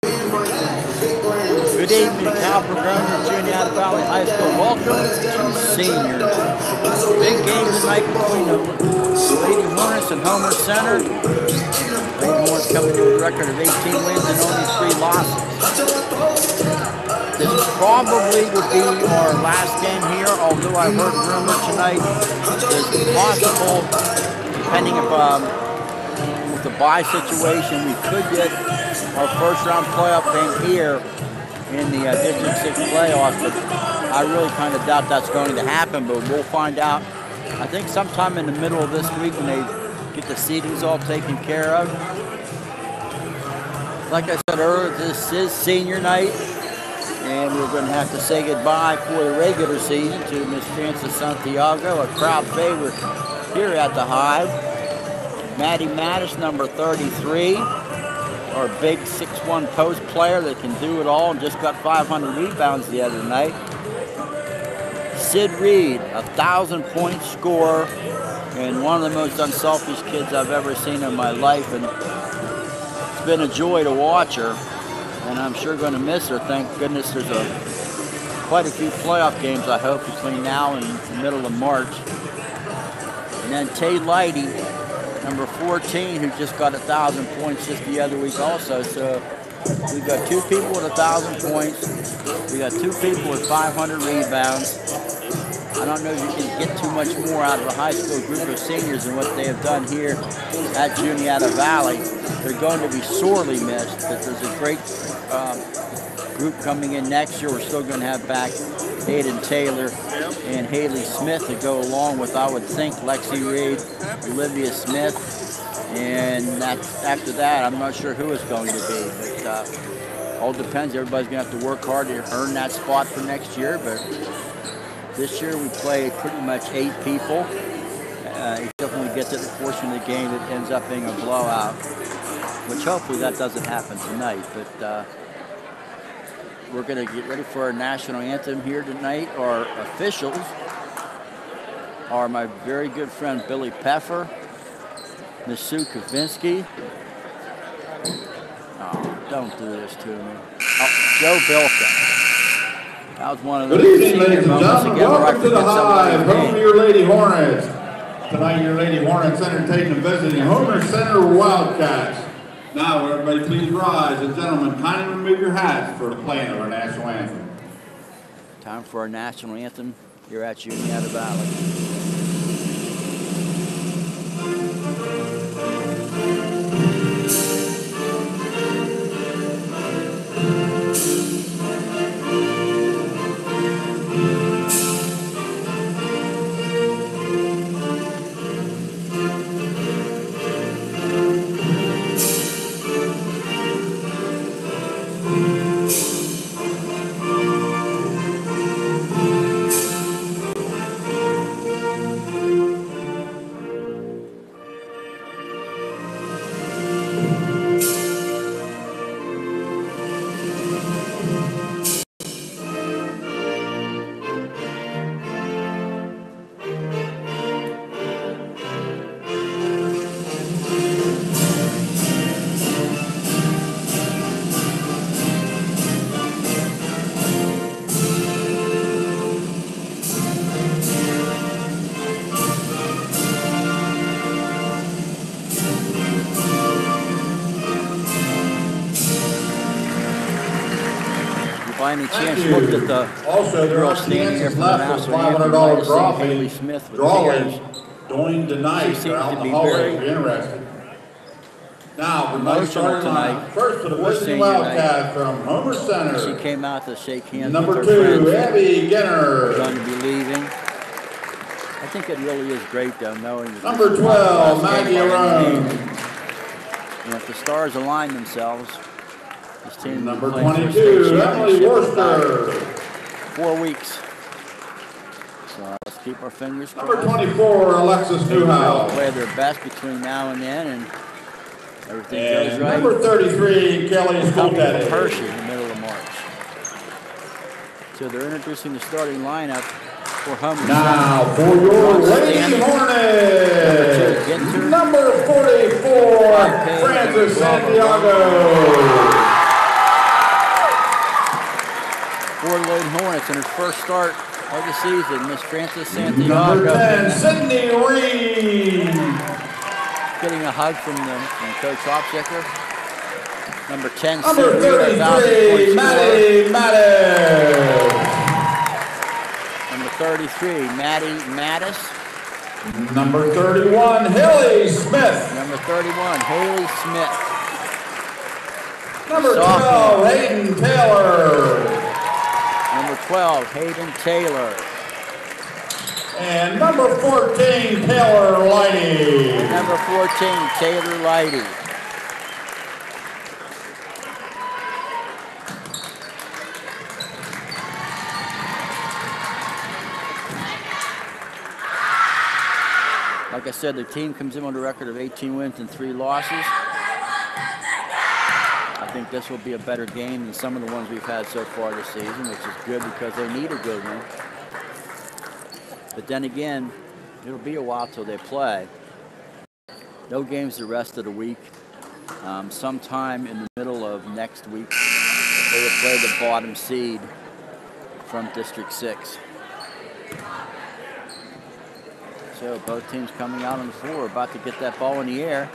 Good evening, Cowper Grown, Juniata Valley High School. Welcome to seniors. Big game tonight between the Lady Hornets and Homer Center. Lady Hornets coming to a record of 18 wins and only 3 losses. This probably would be our last game here, although I heard rumor tonight it's possible, depending upon with the bye situation, we could get our first round playoff game here in the District 6 playoffs, but I really kind of doubt that's going to happen, but we'll find out. I think sometime in the middle of this week when they get the seedings all taken care of. Like I said earlier, this is senior night, and we're going to have to say goodbye for the regular season to Miss Frances Santiago, a crowd favorite here at the Hive. Maddie Mattis, number 33. Our big 6'1" post player that can do it all and just got 500 rebounds the other night. Sid Reed, 1,000-point scorer and one of the most unselfish kids I've ever seen in my life. And it's been a joy to watch her, and I'm sure going to miss her. Thank goodness there's quite a few playoff games, I hope, between now and the middle of March. And then Tay Lighty, number 14, who just got 1,000 points just the other week also. So we've got 2 people with 1,000 points. We got 2 people with 500 rebounds. I don't know if you can get too much more out of a high school group of seniors than what they have done here at Juniata Valley. They're going to be sorely missed, but there's a great group coming in next year. We're still going to have back Hayden Taylor and Haley Smith to go along with, I would think, Lexi Reed, Olivia Smith, and that's, after that, I'm not sure who it's going to be. But all depends. Everybody's going to have to work hard to earn that spot for next year. But this year we play pretty much 8 people. Except when we get to the portion of the game that ends up being a blowout, which hopefully that doesn't happen tonight. But we're going to get ready for our national anthem here tonight. Our officials are my very good friend Billy Peffer, Miss Sue Kavinsky. Oh, don't do this to me. Oh, Joe Bilka. That was one of those senior moments again where I forget somebody's name. Home to your Lady Hornets. Tonight your Lady Hornets entertaining and visiting Homer Center Wildcats. Now, everybody, please rise. And gentlemen, kindly remove your hats for the playing of our national anthem. Time for our national anthem here at Juniata Valley. By any chance looked at the girl standing here from the national anthem, might have seen Haley Smith with tears. She seems to be very emotional tonight. First to the Western Wildcat from Homer Center. She came out to shake hands Number with her 2, friends. Abby Ginner. We're going to be leaving. I think it really is great, though, knowing that Number 12, Maggie Arone. And if the stars align themselves, this team Number will be playing for a 22, state Emily championship in Worcester. about 4 weeks. So let's keep our fingers crossed. Number 24, Alexis They'll Newhouse. play their best between now and then, and everything goes right. Number 33, Kelly Skoltati. Hershey in the middle of March. So they're introducing the starting lineup for Homer. Now for your Lady Hornets, number 44, Frances Santiago. Lady Hornets in her first start of the season. Miss Frances Santiago. Number 10, Sydney Reed. Getting a hug from Coach Hopsicker. Number 10, Number Sydney, 33, Maddie Mattis. Number 33, Maddie Mattis. Number 31, Haley Smith. Number 31, Haley Smith. Number 12, Hayden Taylor. Number 12, Hayden Taylor. And number 14, Taylor Lighty. Number 14, Taylor Lighty. Like I said, the team comes in with a record of 18 wins and 3 losses. I think this will be a better game than some of the ones we've had so far this season, which is good because they need a good one. But then again, it'll be a while till they play. No games the rest of the week. Sometime in the middle of next week, they will play the bottom seed from District 6. So both teams coming out on the floor, about to get that ball in the air.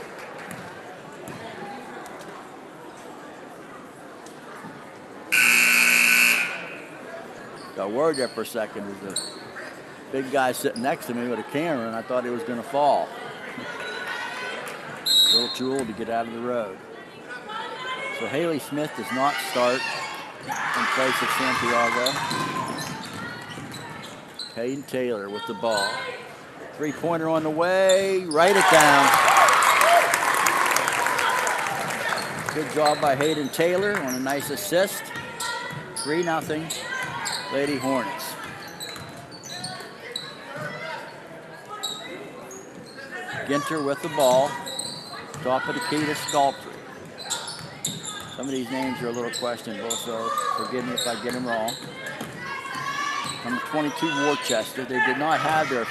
Got worried there for a second. There's a big guy sitting next to me with a camera, and I thought he was going to fall. A little too old to get out of the road. So Haley Smith does not start in place of Santiago. Hayden Taylor with the ball. Three-pointer on the way. Write it down. Good job by Hayden Taylor on a nice assist. 3-0. Lady Hornets. Ginter with the ball. Top of the key to Sculptor. Some of these names are a little questionable, so forgive me if I get them wrong. Number 22, Worcester. They did not have their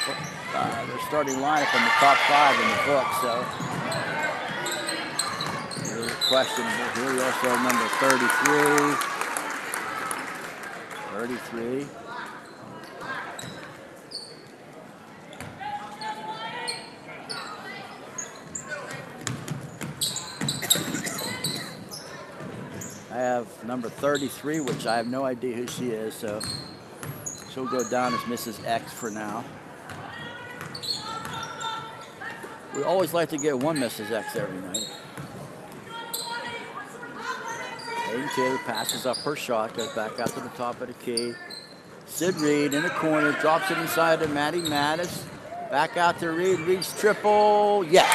starting lineup in the top 5 in the book, so there's a questionable. Here we also have number 33. 33. I have number 33, which I have no idea who she is, so she'll go down as Mrs. X for now. We always like to get one Mrs. X every night. Hayden Taylor passes up her shot, goes back out to the top of the key. Sid Reed in the corner, drops it inside to Maddie Mattis. Back out to Reed, Reed's triple, yes!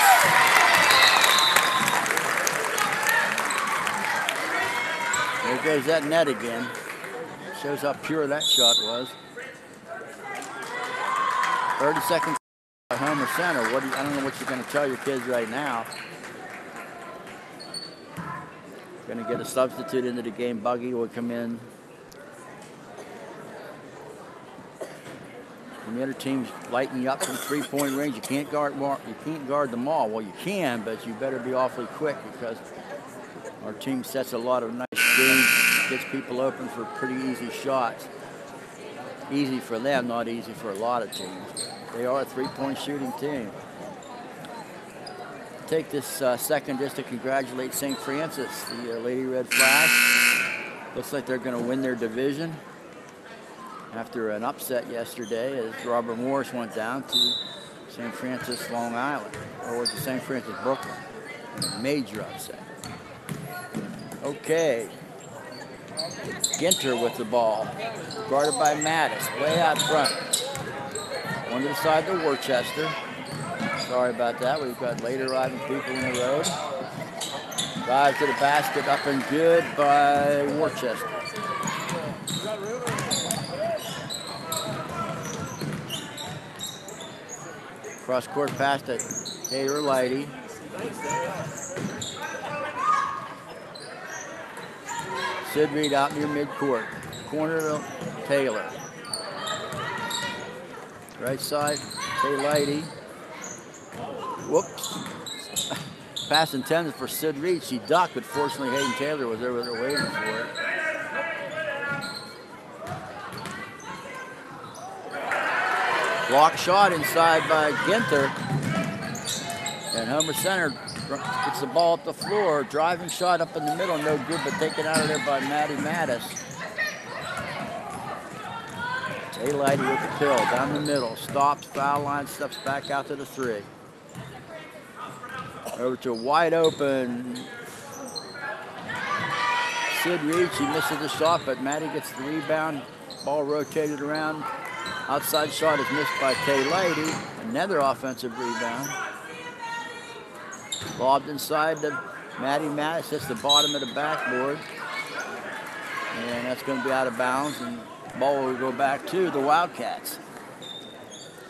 There goes that net again. Shows how pure that shot was. 30 seconds by Homer Center. I don't know what you're going to tell your kids right now. Going to get a substitute into the game. Buggy will come in. When the other team's lighting you up from three-point range, you can't guard them all. Well, you can, but you better be awfully quick because our team sets a lot of nice screens, gets people open for pretty easy shots. Easy for them, not easy for a lot of teams. They are a three-point shooting team. Take this second just to congratulate St. Francis, the Lady Red Flash. Looks like they're going to win their division after an upset yesterday as Robert Morris went down to St. Francis, Long Island, or was it St. Francis, Brooklyn? A major upset. Okay. Ginter with the ball, guarded by Mattis, way out front. One to the side to Worcester. Sorry about that. We've got late arriving people in the road. Drive to the basket, up and good by Worcester. Cross court pass to Taylor Lighty. Sid Reed out near midcourt. Corner to Taylor. Right side, Taylor Lighty. Whoops. Pass intended for Sid Reed. She ducked, but fortunately Hayden Taylor was over there waiting for it. Block shot inside by Ginter. And Homer Center gets the ball up the floor. Driving shot up in the middle, no good, but taken out of there by Matty Mattis. Taylor with the pill, down the middle. Stops, foul line, steps back out to the 3. Over to wide open Sid Reed. She misses the shot, but Matty gets the rebound. Ball rotated around. Outside shot is missed by Tay Lady. Another offensive rebound. Lobbed inside to Matty Mattis. Hits the bottom of the backboard. And that's going to be out of bounds. And ball will go back to the Wildcats.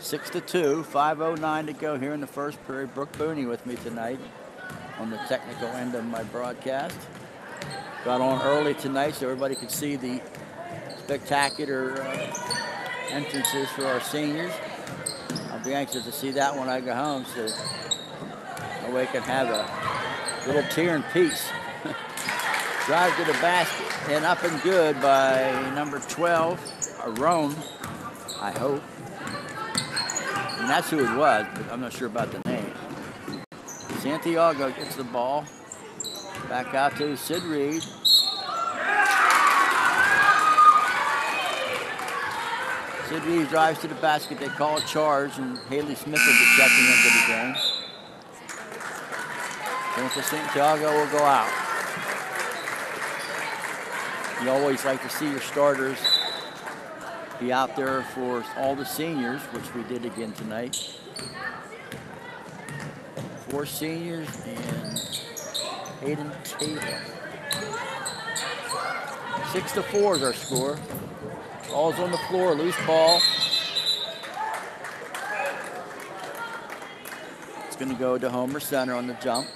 6-2, 5:09 to go here in the first period. Brooke Booney with me tonight on the technical end of my broadcast. Got on early tonight so everybody could see the spectacular entrances for our seniors. I'll be anxious to see that when I go home so that way I can have a little tear in peace. Drive to the basket and up and good by number 12, Rome, I hope. And that's who it was, but I'm not sure about the name. Santiago gets the ball. Back out to Sid Reed. Sid Reed drives to the basket. They call a charge, and Haley Smith will be checking into the game. Santiago will go out. You always like to see your starters be out there for all the seniors, which we did again tonight. 4 seniors and Hayden Taylor. 6-4 is our score. Ball's on the floor, loose ball. It's going to go to Homer Center on the jump.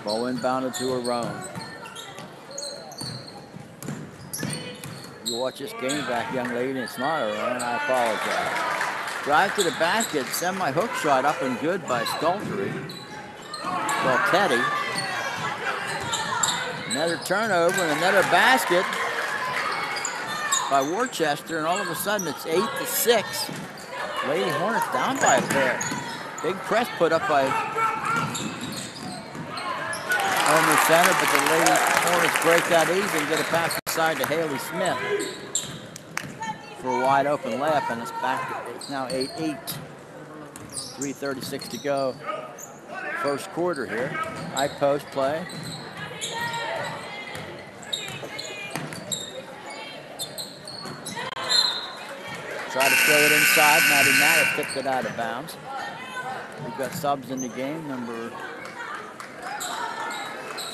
Ball inbounded to Arone. You watch this game back, young lady, and it's not Arone, I apologize. Drive to the basket, semi-hook shot up and good by Scultery. Teddy. Another turnover and another basket by Worcester, and all of a sudden it's 8-6. Lady Hornets down by a pair. Big press put up by Homer Center, but the Lady Hornets break that easy and get a pass inside to Haley Smith for a wide open layup, and it's back. It's now 8-8. 3:36 to go. First quarter here. High post play. Try to throw it inside. Matty Mattis tipped it out of bounds. We've got subs in the game. Number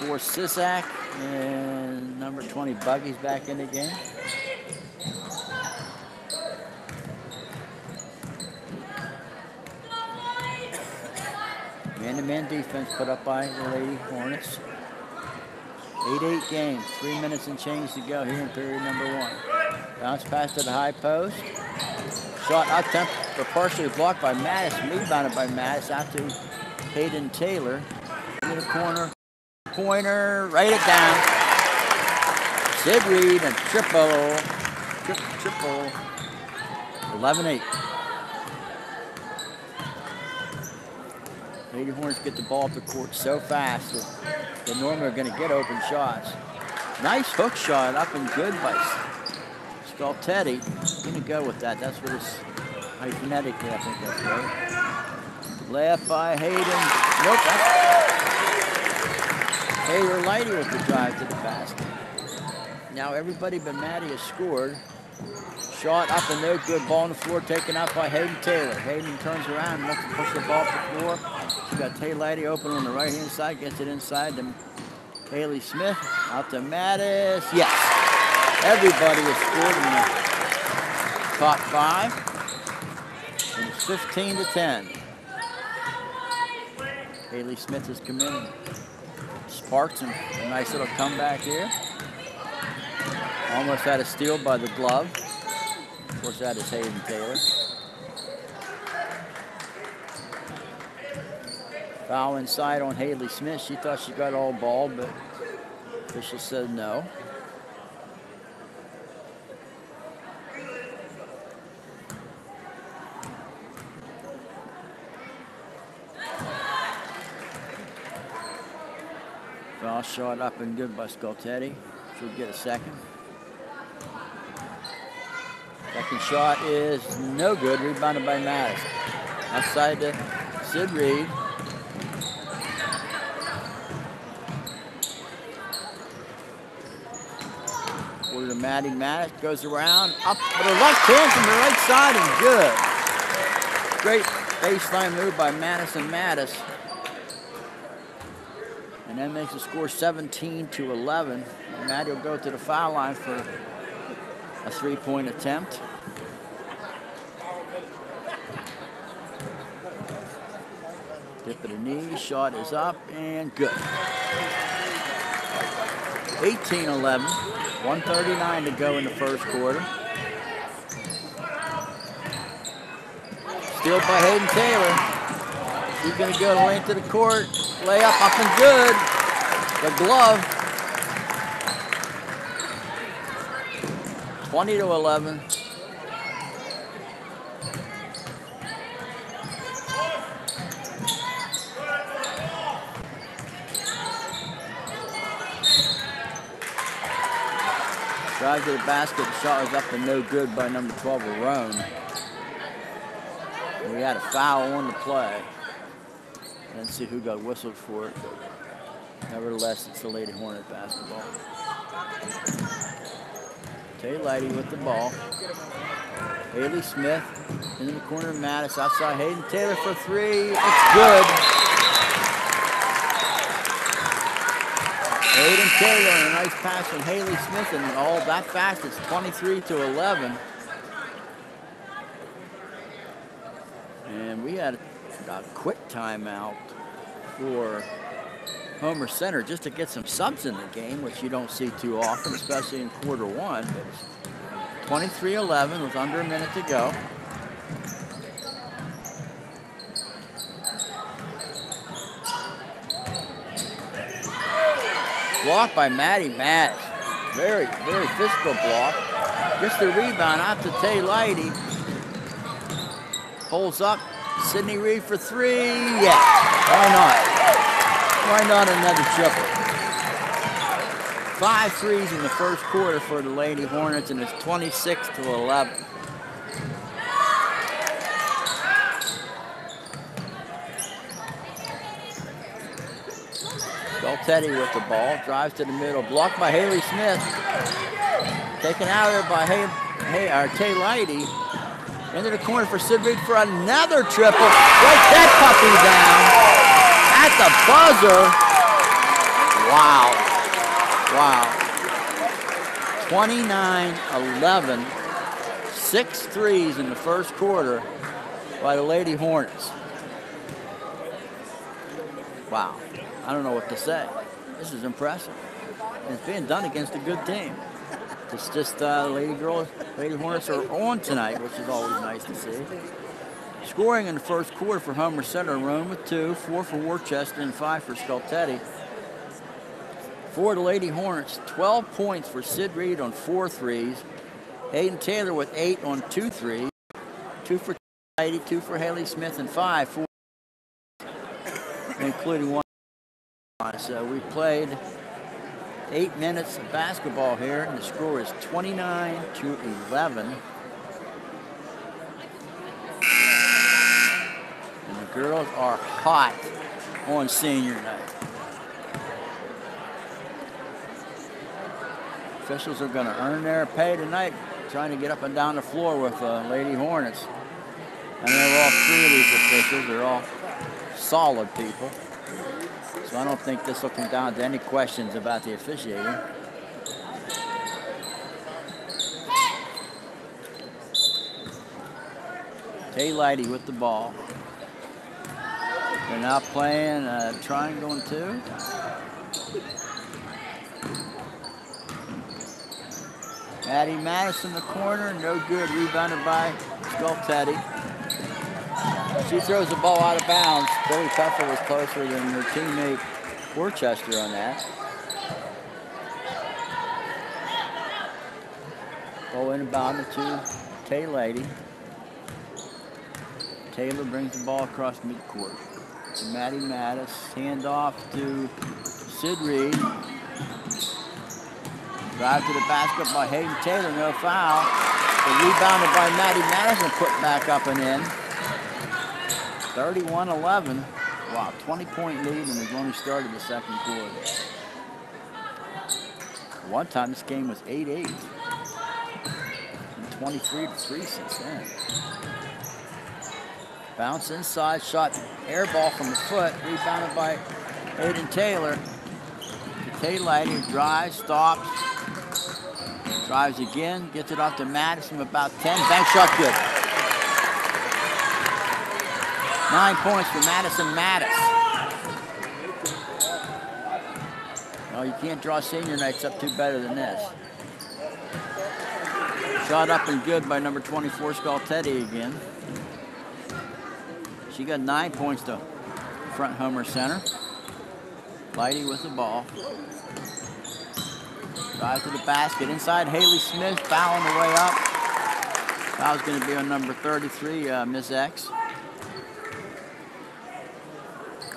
4, Sisak, and number 20, Buggy's back in the game. Man-to-man defense put up by the Lady Hornets. 8-8 game, 3 minutes and change to go here in period number 1. Bounce pass to the high post. Shot up temp, but partially blocked by Mattis. Rebounded by Mattis out to Hayden Taylor. In the corner. Pointer, write it down. Sid Reed and triple. 11-8. Lady Hornets get the ball up the court so fast that they normally are going to get open shots. Nice hook shot up and good by Scultetti. Going to go with that. That's what it's phonetically, I think that's right. Layup by Hayden. Nope, Taylor Lighty with the drive to the basket. Now everybody but Matty has scored. Shot up and no good. Ball on the floor taken out by Hayden Taylor. Hayden turns around and looks to push the ball off the floor. She's got Taylor Lighty open on the right-hand side. Gets it inside to Haley Smith. Out to Mattis. Yes. Everybody has scored in the top 5. And it's 15-10. Haley Smith has come in and sparked a nice little comeback here. Almost had a steal by the glove. Of course, that is Hayden Taylor. Foul inside on Haley Smith. She thought she got all ball, but official said no. Foul shot up and good by Scultetti. She'll get a second. Second shot is no good, rebounded by Madison. Outside to Sid Reed. Quarter to Maddie Maddox, goes around, up with a left hand from the right side and good. Great baseline move by Madison Mattis. And that makes the score 17-11. And Maddie will go to the foul line for a three-point attempt. Tip of the knee, shot is up and good. 18-11, 1:39 to go in the first quarter. Steal by Hayden Taylor. She's going to go the length of the court. Layup up and good. The glove. 20-11. Drive to the basket, the shot was up and no good by number 12, Arone. We had a foul on the play. Didn't see who got whistled for it. Nevertheless, it's the Lady Hornet basketball. Tay Lighty with the ball. Haley Smith in the corner of Mattis. Outside Hayden Taylor for three. It's good. Hayden Taylor and a nice pass from Haley Smith, and all that fast. It's 23-11. And we had a quick timeout for Homer Center just to get some subs in the game, which you don't see too often, especially in quarter one. But it's 23-11 with under a minute to go. Blocked by Maddie Mattis. Very, very physical block. Gets the rebound out to Tay Lighty. Pulls up. Sydney Reed for three. Yeah, why not? Why not another triple? 5 threes in the first quarter for the Lady Hornets, and it's 26-11. Beltetti with the ball, drives to the middle, blocked by Haley Smith. Taken out there by Tay Lighty. Into the corner for Sid Reed for another triple. Right that puppy down at the buzzer. Wow. 29-11. 6 threes in the first quarter by the Lady Hornets. Wow. I don't know what to say. This is impressive. And it's being done against a good team. It's just Lady Hornets are on tonight, which is always nice to see. Scoring in the first quarter for Homer Center, Rome with 2, 4 for Worcester, and 5 for Scultetti. For the Lady Hornets, 12 points for Sid Reed on 4 threes. Hayden Taylor with 8 on 2 threes. 2 for Lighty, 2 for Haley Smith, and 5 for, including 1. So we played 8 minutes of basketball here, and the score is 29-11. And the girls are hot on senior night. Officials are going to earn their pay tonight, trying to get up and down the floor with Lady Hornets. And they're all 3 of these officials. They're all solid people. So I don't think this will come down to any questions about the officiating. Tay Lighty with the ball. They're now playing triangle and 2. Maddie Mattis in the corner, no good. Rebounded by Scultetti. She throws the ball out of bounds. Billy Puffer was closer than her teammate Worcester on that. Ball inbound to Tay Lady. Taylor brings the ball across midcourt to Maddie Mattis. Handoff to Sid Reed. Drive to the basket by Hayden Taylor, no foul. But rebounded by Maddie Mattis and put back up and in. 31-11. Wow, 20-point lead, and we've only started the second quarter. One time this game was 8-8. And 23-3 since then. Bounce inside, shot air ball from the foot, rebounded by Hayden Taylor. Tay Lady drives, stops, drives again, gets it off to Mattis from about 10. Bank shot good. 9 points for Madison Mattis. No, you can't draw senior nights up too better than this. Shot up and good by number 24, Skaltetti again. She got 9 points to front Homer Center. Lighty with the ball. Drive to the basket. Inside, Haley Smith fouling the way up. Foul's going to be on number 33, Miss X.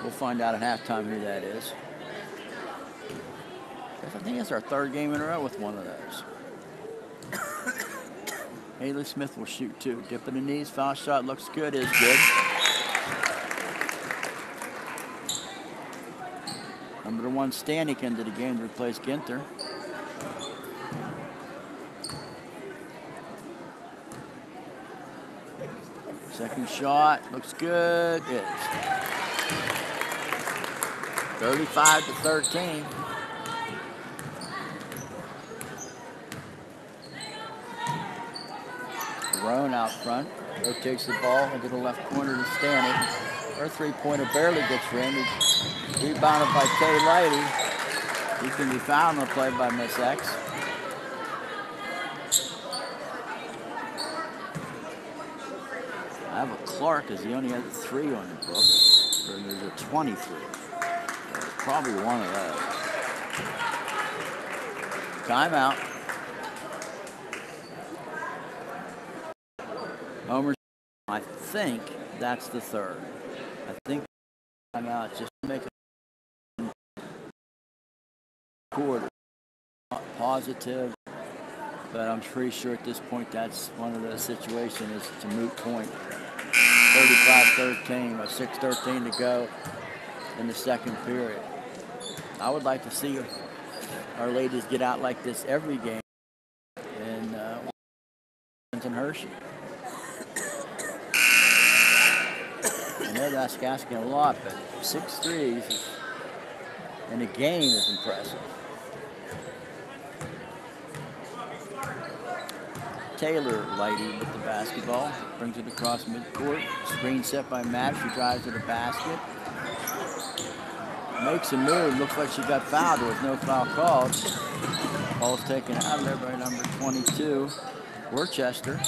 We'll find out at halftime who that is. I think it's our third game in a row with one of those. Haley Smith will shoot two. Dipping the knees, foul shot looks good, is good. Number 1 Stanek into the game to replace Ginter. Second shot looks good. It's 35-13. Roan out front. Rotates the ball into the left corner to Stanek. Her three-pointer barely gets in. Rebounded by Tay Lighty. He can be fouled on the play by Miss X. I have a Clark because he only has a 3 on the book. Or there's a 23. So it's probably one of those. Timeout. Homer, I think that's the third. I think timeout just to make a quarter. Not positive, but I'm pretty sure at this point that's one of those situations. It's a moot point. 35-13 with 6:13 to go in the second period. I would like to see our ladies get out like this every game in Hershey. I know that's asking a lot, but 6 threes in a game is impressive. Taylor Lighty with the basketball, brings it across midcourt. Screen set by Matt. She drives to the basket. Makes a move. Looks like she got fouled. There was no foul called. Ball's taken out of there by number 22, Worcester.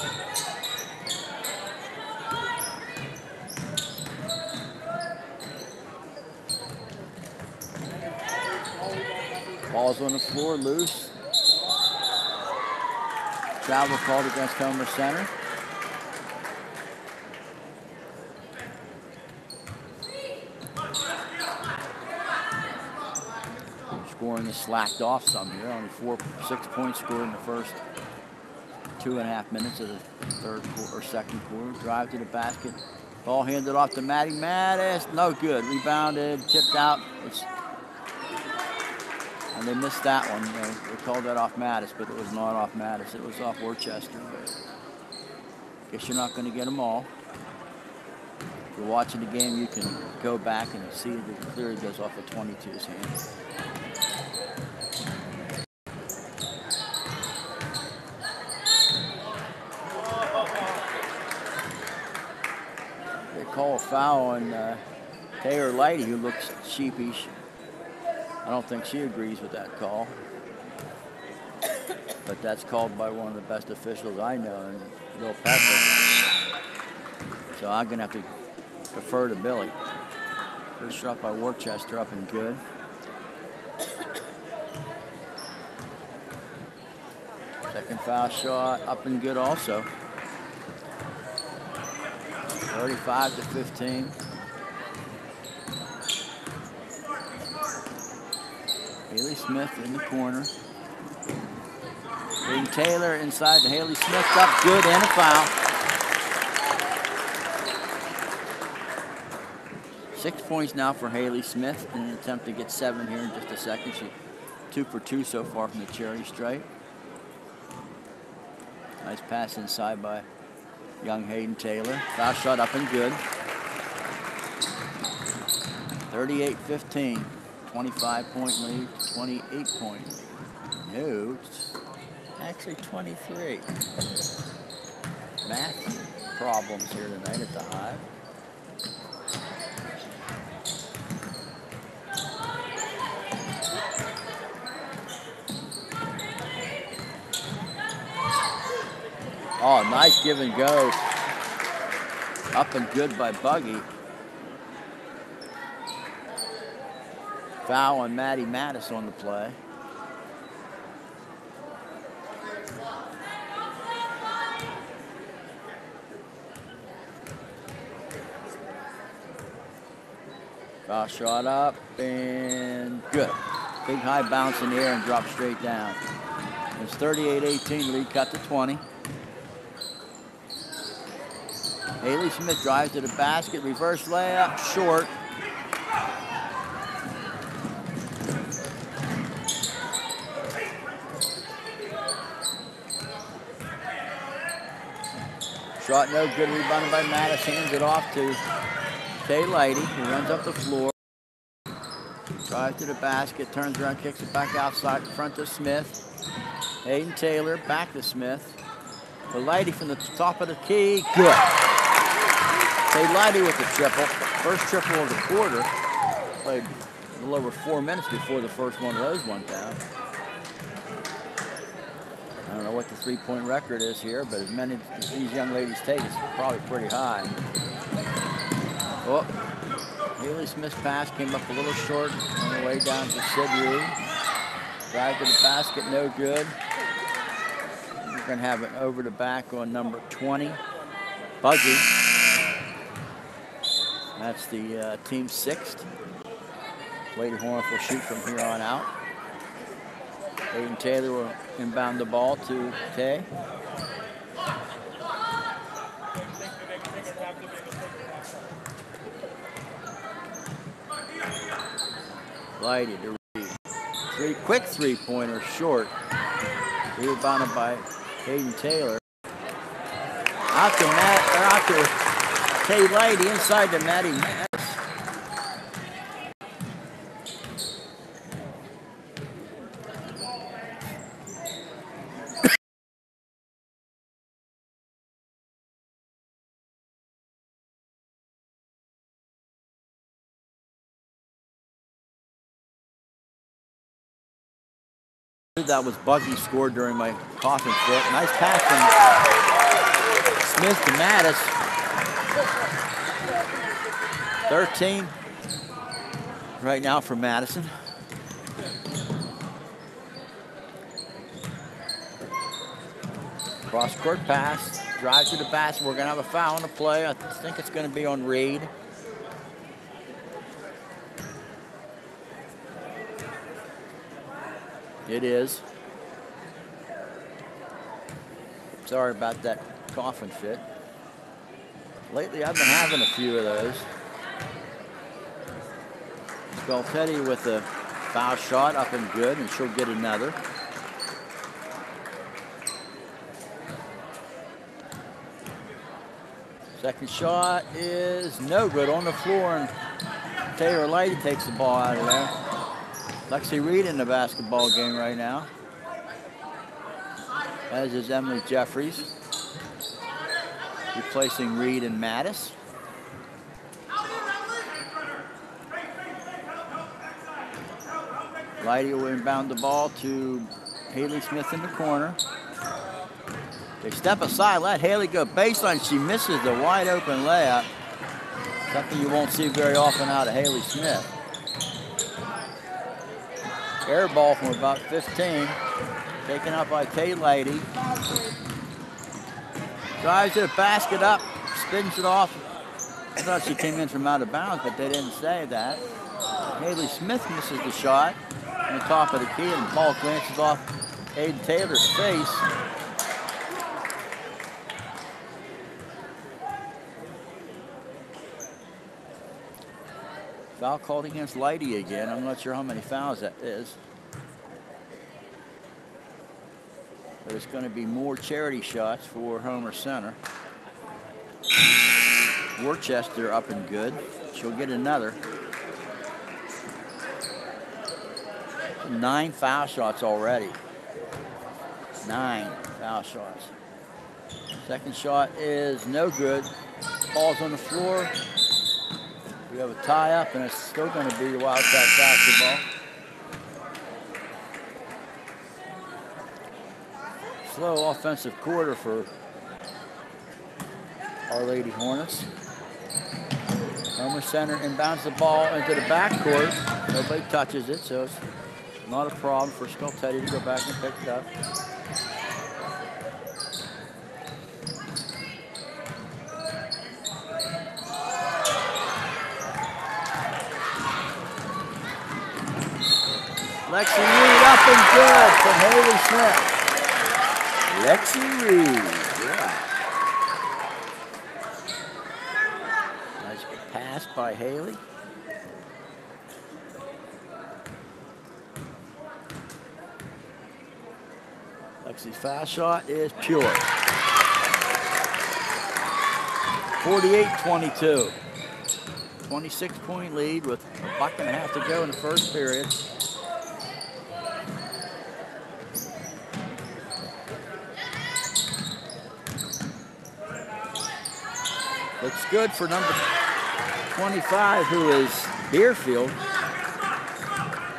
Ball's on the floor, loose. Travel called against Homer Center. Scoring is slacked off some here. Only 6 points scored in the first 2.5 minutes of the second quarter. Drive to the basket. Ball handed off to Maddie Mattis. No good. Rebounded, tipped out. And they missed that one. They called that off Mattis, but it was not off Mattis. It was off Worcester. But I guess you're not going to get them all. If you're watching the game, you can go back and see that it clearly goes off of 22's hand. They call a foul on Taylor Lighty, who looks sheepish. I don't think she agrees with that call. But that's called by one of the best officials I know, and Bill Pepper. So I'm going to have to defer to Billy. First shot by Worcester up and good. Second foul shot up and good also. 35-15. Haley Smith in the corner. Hayden Taylor inside to Haley Smith, up good and a foul. 6 points now for Haley Smith in an attempt to get 7 here in just a second. She's 2 for 2 so far from the charity stripe. Nice pass inside by young Hayden Taylor. Foul shot up and good. 38-15. 25-point lead, 28-point. No, it's actually 23. Math problems here tonight at the Hive. Oh, nice give and go. Up and good by Buggy. Foul on Maddie Mattis on the play. Foul shot up and good. Big high bounce in the air and drop straight down. It's 38-18, lead cut to 20. Haley Smith drives to the basket, reverse layup, short. Shot no good, rebounded by Mattis, hands it off to Kay Lighty, who runs up the floor. Drives to the basket, turns around, kicks it back outside in front to Smith. Hayden Taylor, back to Smith. The Lighty from the top of the key, good. Kay Lighty with the triple, first triple of the quarter. Played a little over 4 minutes before the first one of those went down. I don't know what the three-point record is here, but as many as these young ladies take, it's probably pretty high. Oh, Haley Smith's pass came up a little short on the way down to Sid Reed. Drive to the basket, no good. We're going to have it over the back on number 20, Buggy. That's the team sixth. Lady Hornet will shoot from here on out. Hayden Taylor will inbound the ball to Kay. Lighty to Reed. Quick three-pointer short. Rebounded by Hayden Taylor. Out to Kay Lighty inside to Maddie Mattis. That was Buggy scored during my coughing fit. Nice pass from Smith to Mattis. 13 right now for Madison. Cross-court pass, drive to the basket. We're going to have a foul on the play. I think it's going to be on Reed. It is. Sorry about that coughing fit. Lately, I've been having a few of those. Scoltetti with a foul shot up and good, and she'll get another. Second shot is no good on the floor, and Taylor Lighty takes the ball out of there. Lexi Reed in the basketball game right now, as is Emily Jeffries, replacing Reed and Mattis. Lighty will inbound the ball to Haley Smith in the corner. They step aside, let Haley go baseline. She misses the wide open layup. Something you won't see very often out of Haley Smith. Air ball from about 15. Taken up by Kay Lady. Drives the basket up, spins it off. I thought she came in from out of bounds, but they didn't say that. Haley Smith misses the shot on the top of the key, and the ball glances off Aiden Taylor's face. Foul called against Lighty again. I'm not sure how many fouls that is. But it's going to be more charity shots for Homer Center. Worcester up and good. She'll get another. 9 foul shots already. 9 foul shots. Second shot is no good. Ball's on the floor. We have a tie-up, and it's still going to be Wildcat basketball. Slow offensive quarter for Our Lady Hornets. Homer Center inbounds the ball into the backcourt. Nobody touches it, so it's not a problem for Skeltetti to go back and pick it up. Lexi Reed up and good from Haley Smith. Lexi Reed, yeah. Nice pass by Haley. Lexi's foul shot is pure. 48-22. 26-point lead with a buck and a half to go in the first period. Looks good for number 25, who is Deerfield.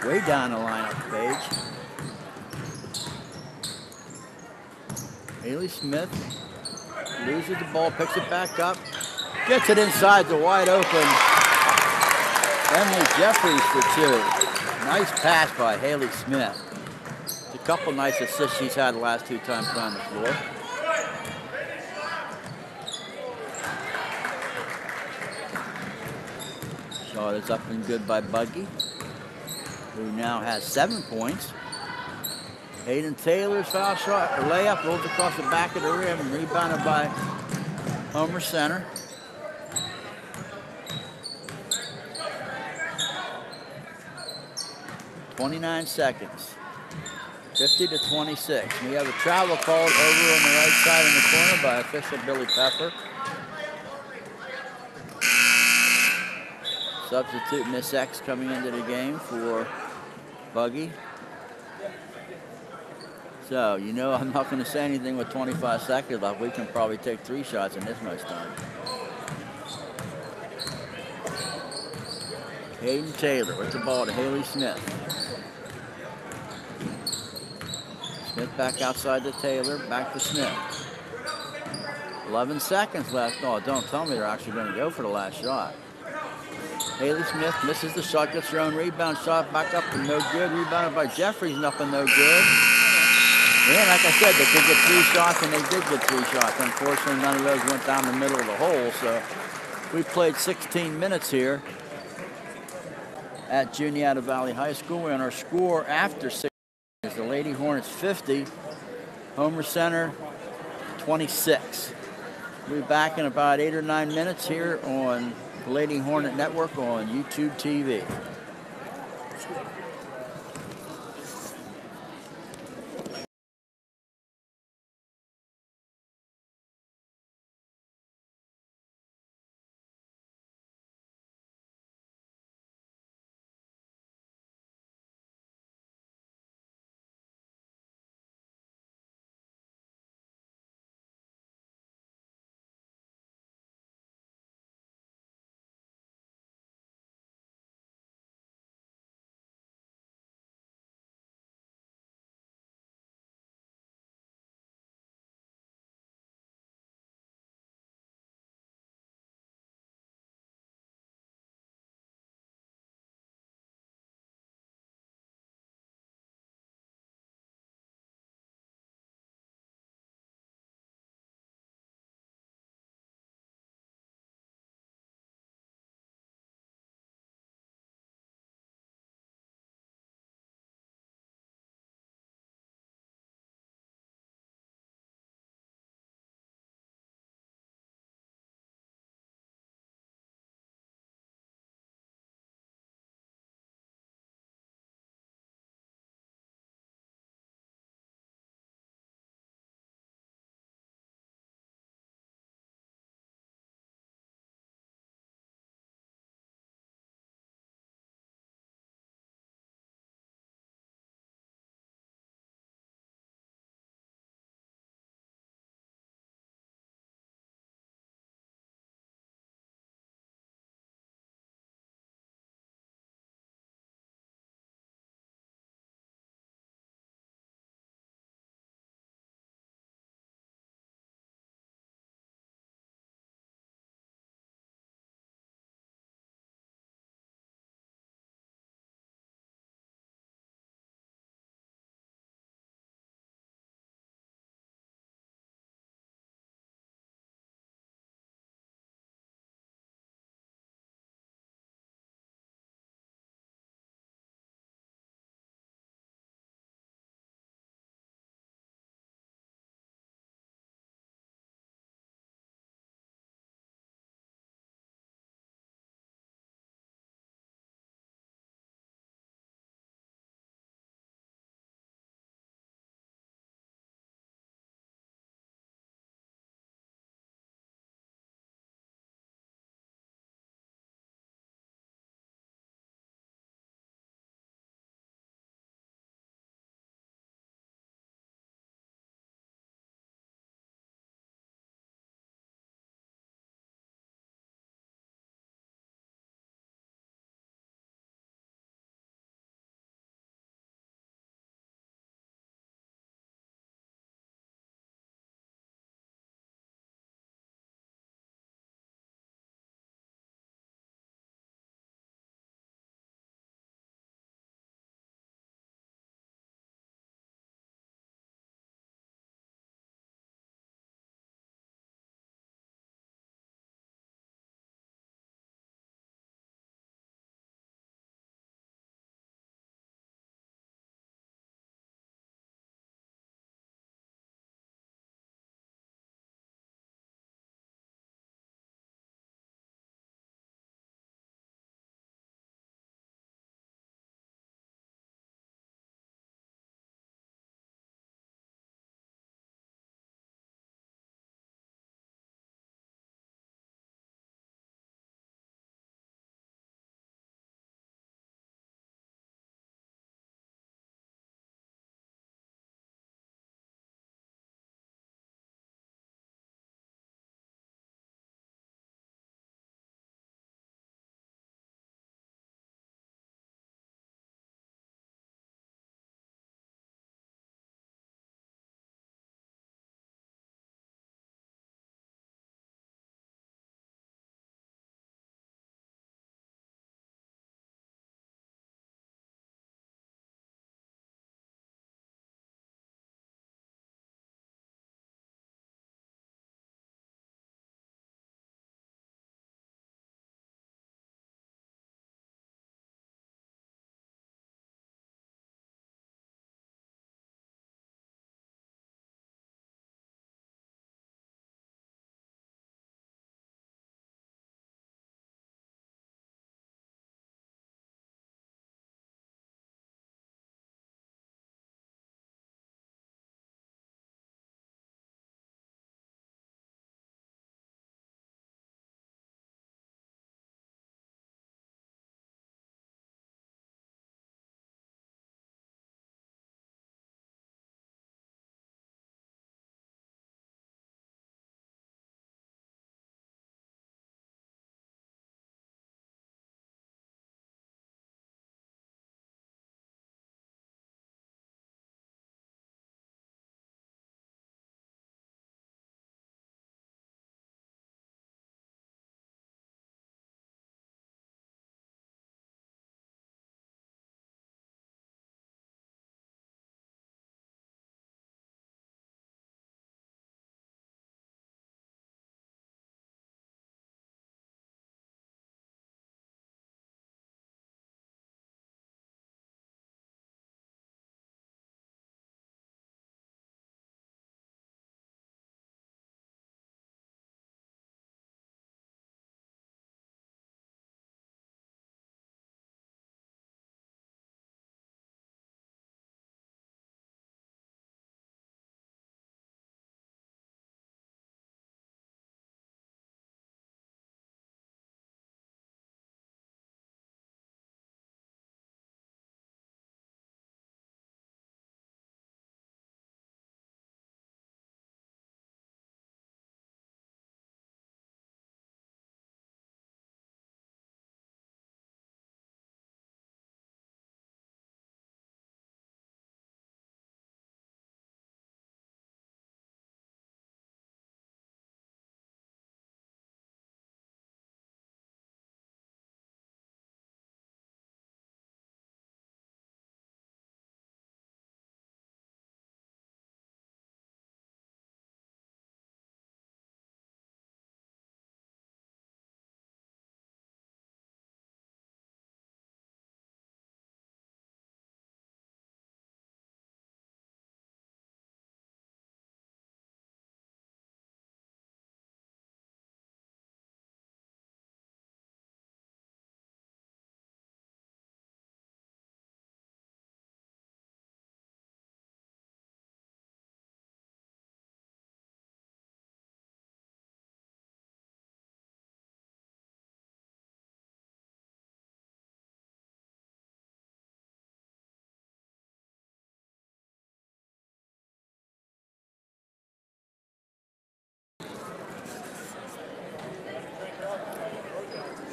Way down the lineup page. Haley Smith loses the ball, picks it back up, gets it inside the wide open Emily Jeffries for 2. Nice pass by Haley Smith. A couple nice assists she's had the last 2 times down the floor. Shot is up and good by Buggy, who now has 7 points. Aiden Taylor's foul shot, or layup, rolls across the back of the rim and rebounded by Homer Center. .29 seconds. 50-26. We have a travel called over on the right side in the corner by official Billy Pepper. Substitute Miss X coming into the game for Buggy. So, you know I'm not going to say anything with 25 seconds left. We can probably take 3 shots in this much time. Hayden Taylor with the ball to Haley Smith. Smith back outside to Taylor, back to Smith. 11 seconds left. Oh, don't tell me they're actually going to go for the last shot. Haley Smith misses the shot, gets her own rebound shot, back up and no good. Rebounded by Jeffries, and up and no good. And like I said, they could get 3 shots, and they did get 3 shots. Unfortunately, none of those went down the middle of the hole, so we played 16 minutes here at Juniata Valley High School, and our score after 6 is the Lady Hornets 50, Homer Center 26. We'll be back in about 8 or 9 minutes here on the Lady Hornet Network on YouTube TV.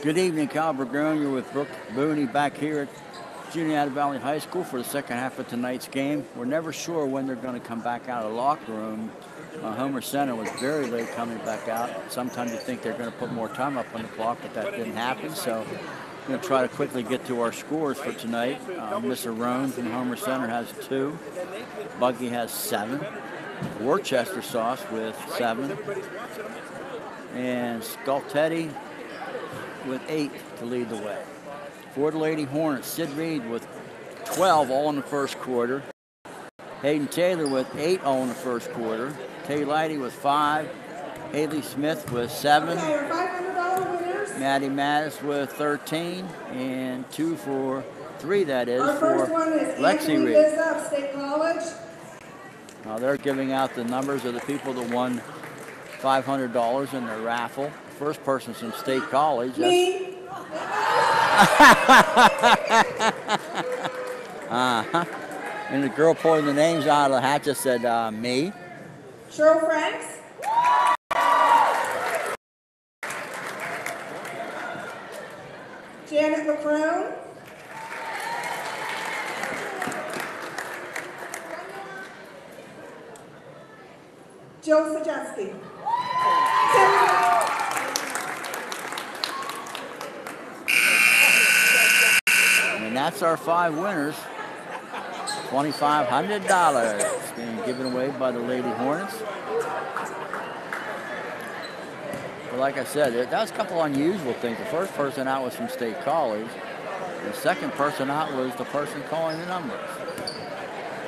Good evening, Cal Burgoyne. You're with Brooke Booney back here at Juniata Valley High School for the second half of tonight's game. We're never sure when they're going to come back out of the locker room. Homer Center was very late coming back out. Sometimes you think they're going to put more time up on the clock, but that didn't happen. So we're going to try to quickly get to our scores for tonight. Mr. Roan from Homer Center has 2. Buggy has 7. Worcester Sauce with 7. And Scultetti with 8 to lead the way. For the Lady Hornets, Sid Reed with 12 all in the first quarter. Hayden Taylor with 8 all in the first quarter. Tay Lighty with 5. Haley Smith with 7. Maddie Mattis with 13. And 2 for 3, that is, our for first one is Lexi Reed. Bizza, State College. Now they're giving out the numbers of the people that won $500 in their raffle. First person's from State College. Me. Uh-huh. And the girl pulling the names out of the hat just said, me. Cheryl Franks. Janet McCrone. Joe Sajeski. And that's our 5 winners. $2,500 being given away by the Lady Hornets. But like I said, that was a couple unusual things. The first person out was from State College. The second person out was the person calling the numbers.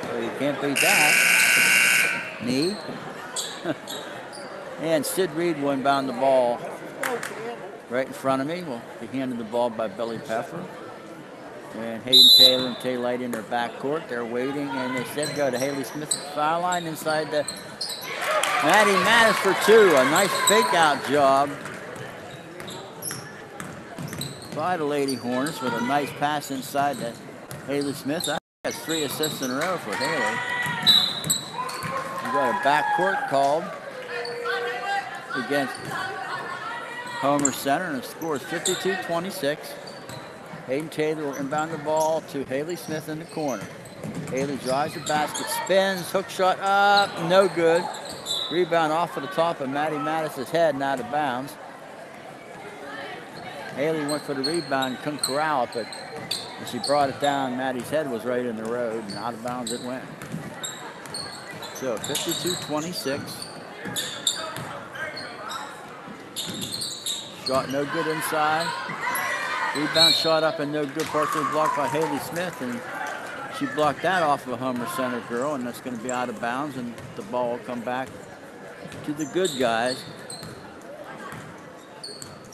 So you can't beat that. Me. And Sid Reed will inbound the ball right in front of me. We'll be handed the ball by Billy Peffer. And Hayden Taylor and Tay Light in their backcourt. They're waiting, and they said go to Haley Smith at the foul line inside the Maddie Mattis for 2. A nice fake-out job by the Lady Hornets with a nice pass inside to Haley Smith. I think that's 3 assists in a row for Haley. We got a backcourt called against Homer Center, and the score is 52-26. Hayden Taylor will inbound the ball to Haley Smith in the corner. Haley drives the basket, spins, hook shot up, no good. Rebound off of the top of Maddie Mattis' head and out of bounds. Haley went for the rebound, couldn't corral it, but when she brought it down, Maddie's head was right in the road, and out of bounds it went. So 52-26. Shot no good inside. Rebound shot up and no good, partially blocked by Haley Smith, and she blocked that off of a Homer Center girl, and that's going to be out of bounds, and the ball will come back to the good guys.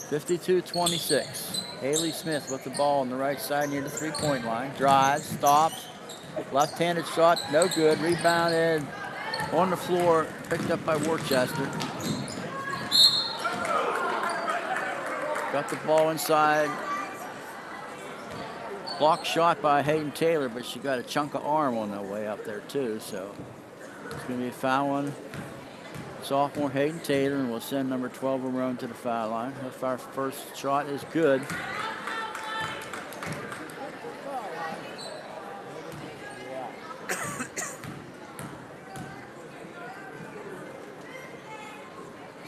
52-26. Haley Smith with the ball on the right side near the three-point line. Drives, stops, left-handed shot, no good. Rebounded on the floor, picked up by Worcester. Got the ball inside. Block shot by Hayden Taylor, but she got a chunk of arm on the way up there too, so it's going to be a foul on sophomore Hayden Taylor, and we'll send number 12 Roan to the foul line. If our first shot is good.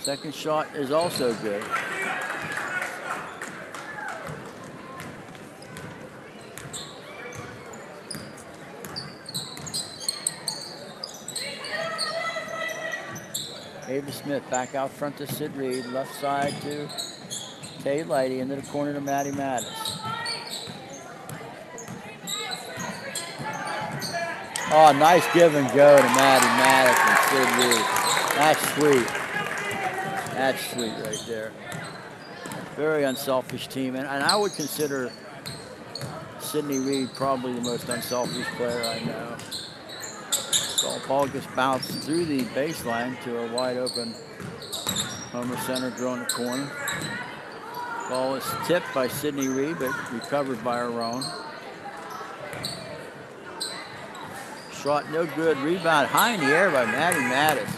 Second shot is also good. Ava Smith back out front to Sid Reed, left side to Tay Lighty, into the corner to Maddie Mattis. Oh, nice give and go to Maddie Mattis and Sid Reed. That's sweet. That's sweet right there. Very unselfish team, and I would consider Sydney Reed probably the most unselfish player I know. So ball gets bounced through the baseline to a wide open Homer Center girl in the corner. Ball is tipped by Sydney Reed, but recovered by her own. Shot no good. Rebound high in the air by Maddie Mattis.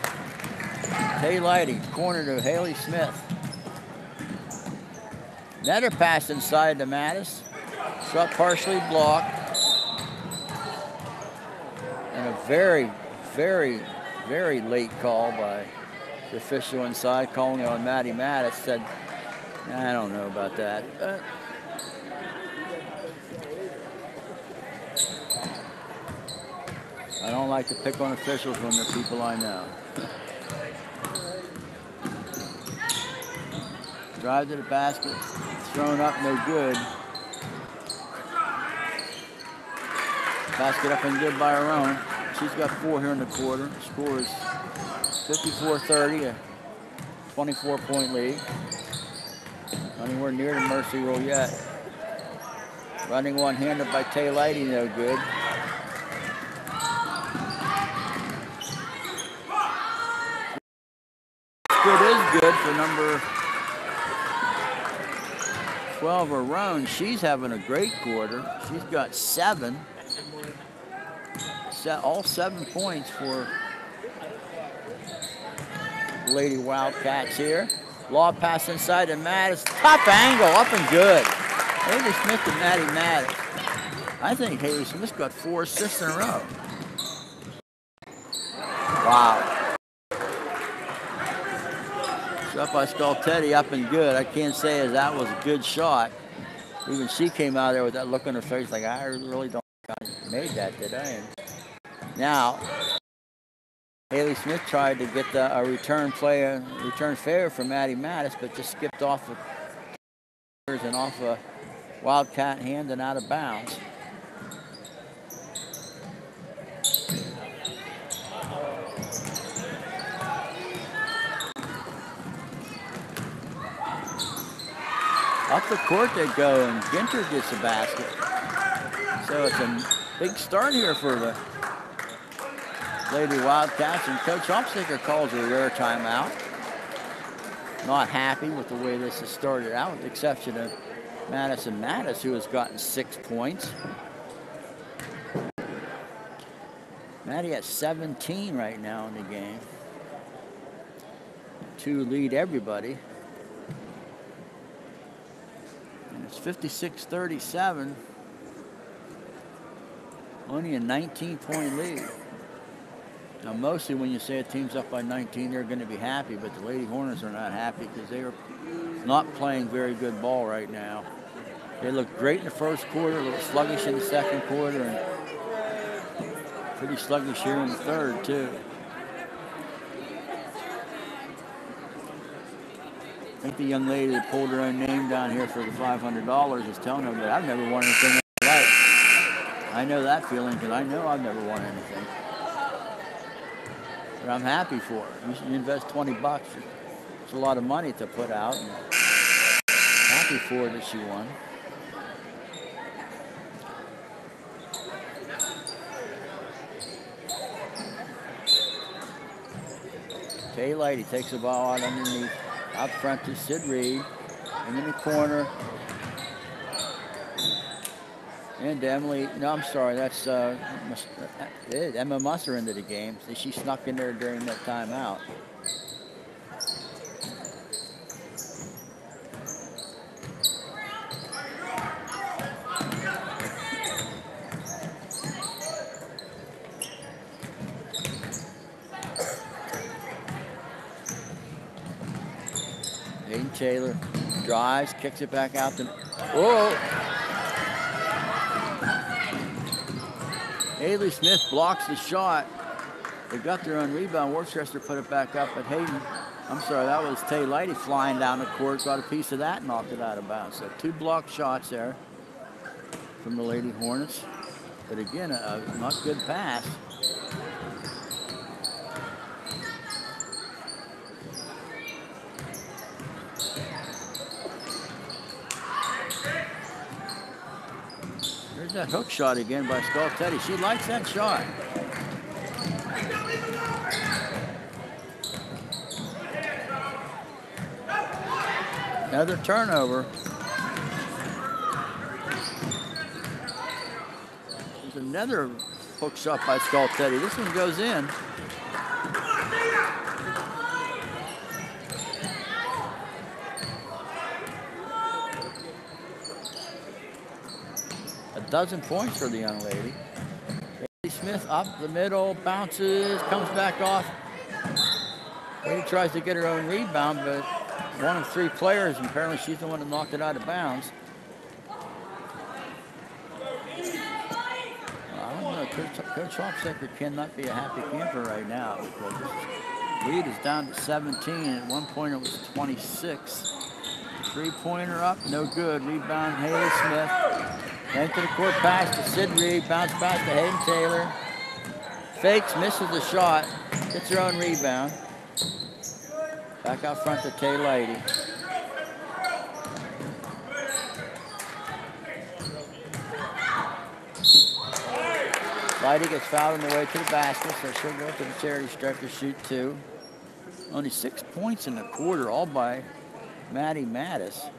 Tay Lighty, corner to Haley Smith. Another pass inside to Mattis. Shot partially blocked. And a very, very, very late call by the official inside, calling it on Matty Mattis. Said, I don't know about that. I don't like to pick on officials when they're people I know. Drive to the basket, thrown up, no good. Basket up and good by her own. She's got 4 here in the quarter. Score is 54-30, a 24-point lead. Not anywhere near the mercy rule yet. Running one-handed by Tay Lighty, no good. Good is good for number 12, Arone. She's having a great quarter. She's got 7. All 7 points for Lady Wildcats here. Law pass inside to Mattis. Top angle, up and good. Haley Smith to Maddie Mattis. I think Haley Smith got 4 assists in a row. Wow. Shot by Scoltetti, up and good. I can't say as that was a good shot. Even she came out there with that look on her face like, I really don't think I made that, did I? And now, Haley Smith tried to get a return fair from Maddie Mattis, but just skipped off of and off a Wildcat hand and out of bounds. Up the court they go, and Ginter gets the basket. So it's a big start here for the Lady Wildcats, and Coach Hopsticker calls a rare timeout. Not happy with the way this has started out, with the exception of Madison Mattis, who has gotten 6 points. Maddie has 17 right now in the game. 2 lead everybody. And it's 56-37. Only a 19-point lead. Now, mostly when you say a team's up by 19, they're going to be happy, but the Lady Hornets are not happy because they are not playing very good ball right now. They looked great in the first quarter, a little sluggish in the second quarter, and pretty sluggish here in the third, too. I think the young lady that pulled her own name down here for the $500 is telling them that I've never won anything in my life. I know that feeling because I know I've never won anything. But I'm happy for her. You should invest $20. It's a lot of money to put out. And happy for her that she won. Tay Lighty takes the ball out underneath. Out front to Sid Reed. And in the corner. And Emily, no, I'm sorry, that's Emma Musser into the game. She snuck in there during that timeout. Hayden Taylor drives, kicks it back out to, whoa! Haley Smith blocks the shot. They got their own rebound. Worcester put it back up, but Hayden, I'm sorry, that was Tay Lighty flying down the court, got a piece of that and knocked it out of bounds. So 2 blocked shots there from the Lady Hornets. But again, a not good pass. There's that hook shot again by Scoltetti. She likes that shot. Another turnover. There's another hook shot by Scoltetti. This one goes in. dozen points for the young lady. Haley Smith up the middle, bounces, comes back off. Lady tries to get her own rebound, but one of three players, and apparently she's the one that knocked it out of bounds. I don't know, Coach Hofstetter cannot be a happy camper right now because this lead is down to 17, and at one point it was 26. Three-pointer up, no good. Rebound, Haley Smith. Into the court pass to Sid Reed, bounce pass to Hayden Taylor. Fakes, misses the shot, gets her own rebound. Back out front to Tay Lady. Lady gets fouled on the way to the basket, so she'll go to the charity stripe to shoot two. Only 6 points in the quarter, all by Maddie Mattis.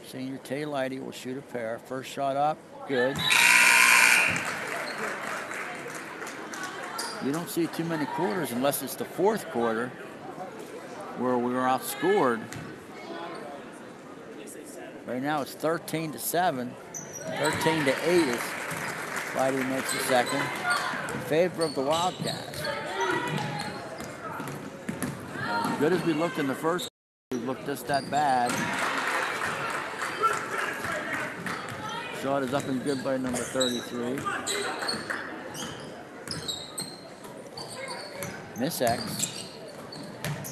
Senior Tay Lady will shoot a pair. First shot up, good. You don't see too many quarters unless it's the fourth quarter where we were outscored. Right now it's 13-7, 13-8 as Lady makes the second in favor of the Wildcats. As good as we looked in the first, we looked just that bad. Shot is up and good by number 33. Miss X.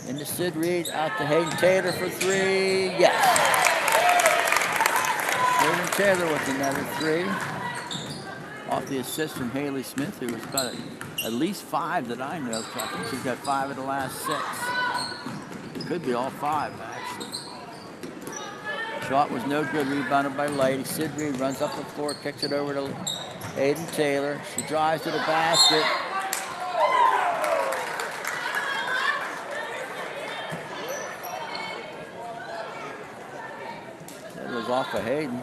Into Sid Reed, out to Hayden Taylor for three. Yes. Hayden Taylor with another three. Off the assist from Haley Smith, who has got at least 5 that I know. So I think she's got 5 of the last 6. It could be all 5, actually. Shot was no good, rebounded by Lady. Sid Reed runs up the floor, kicks it over to Hayden Taylor. She drives to the basket. That was off of Hayden.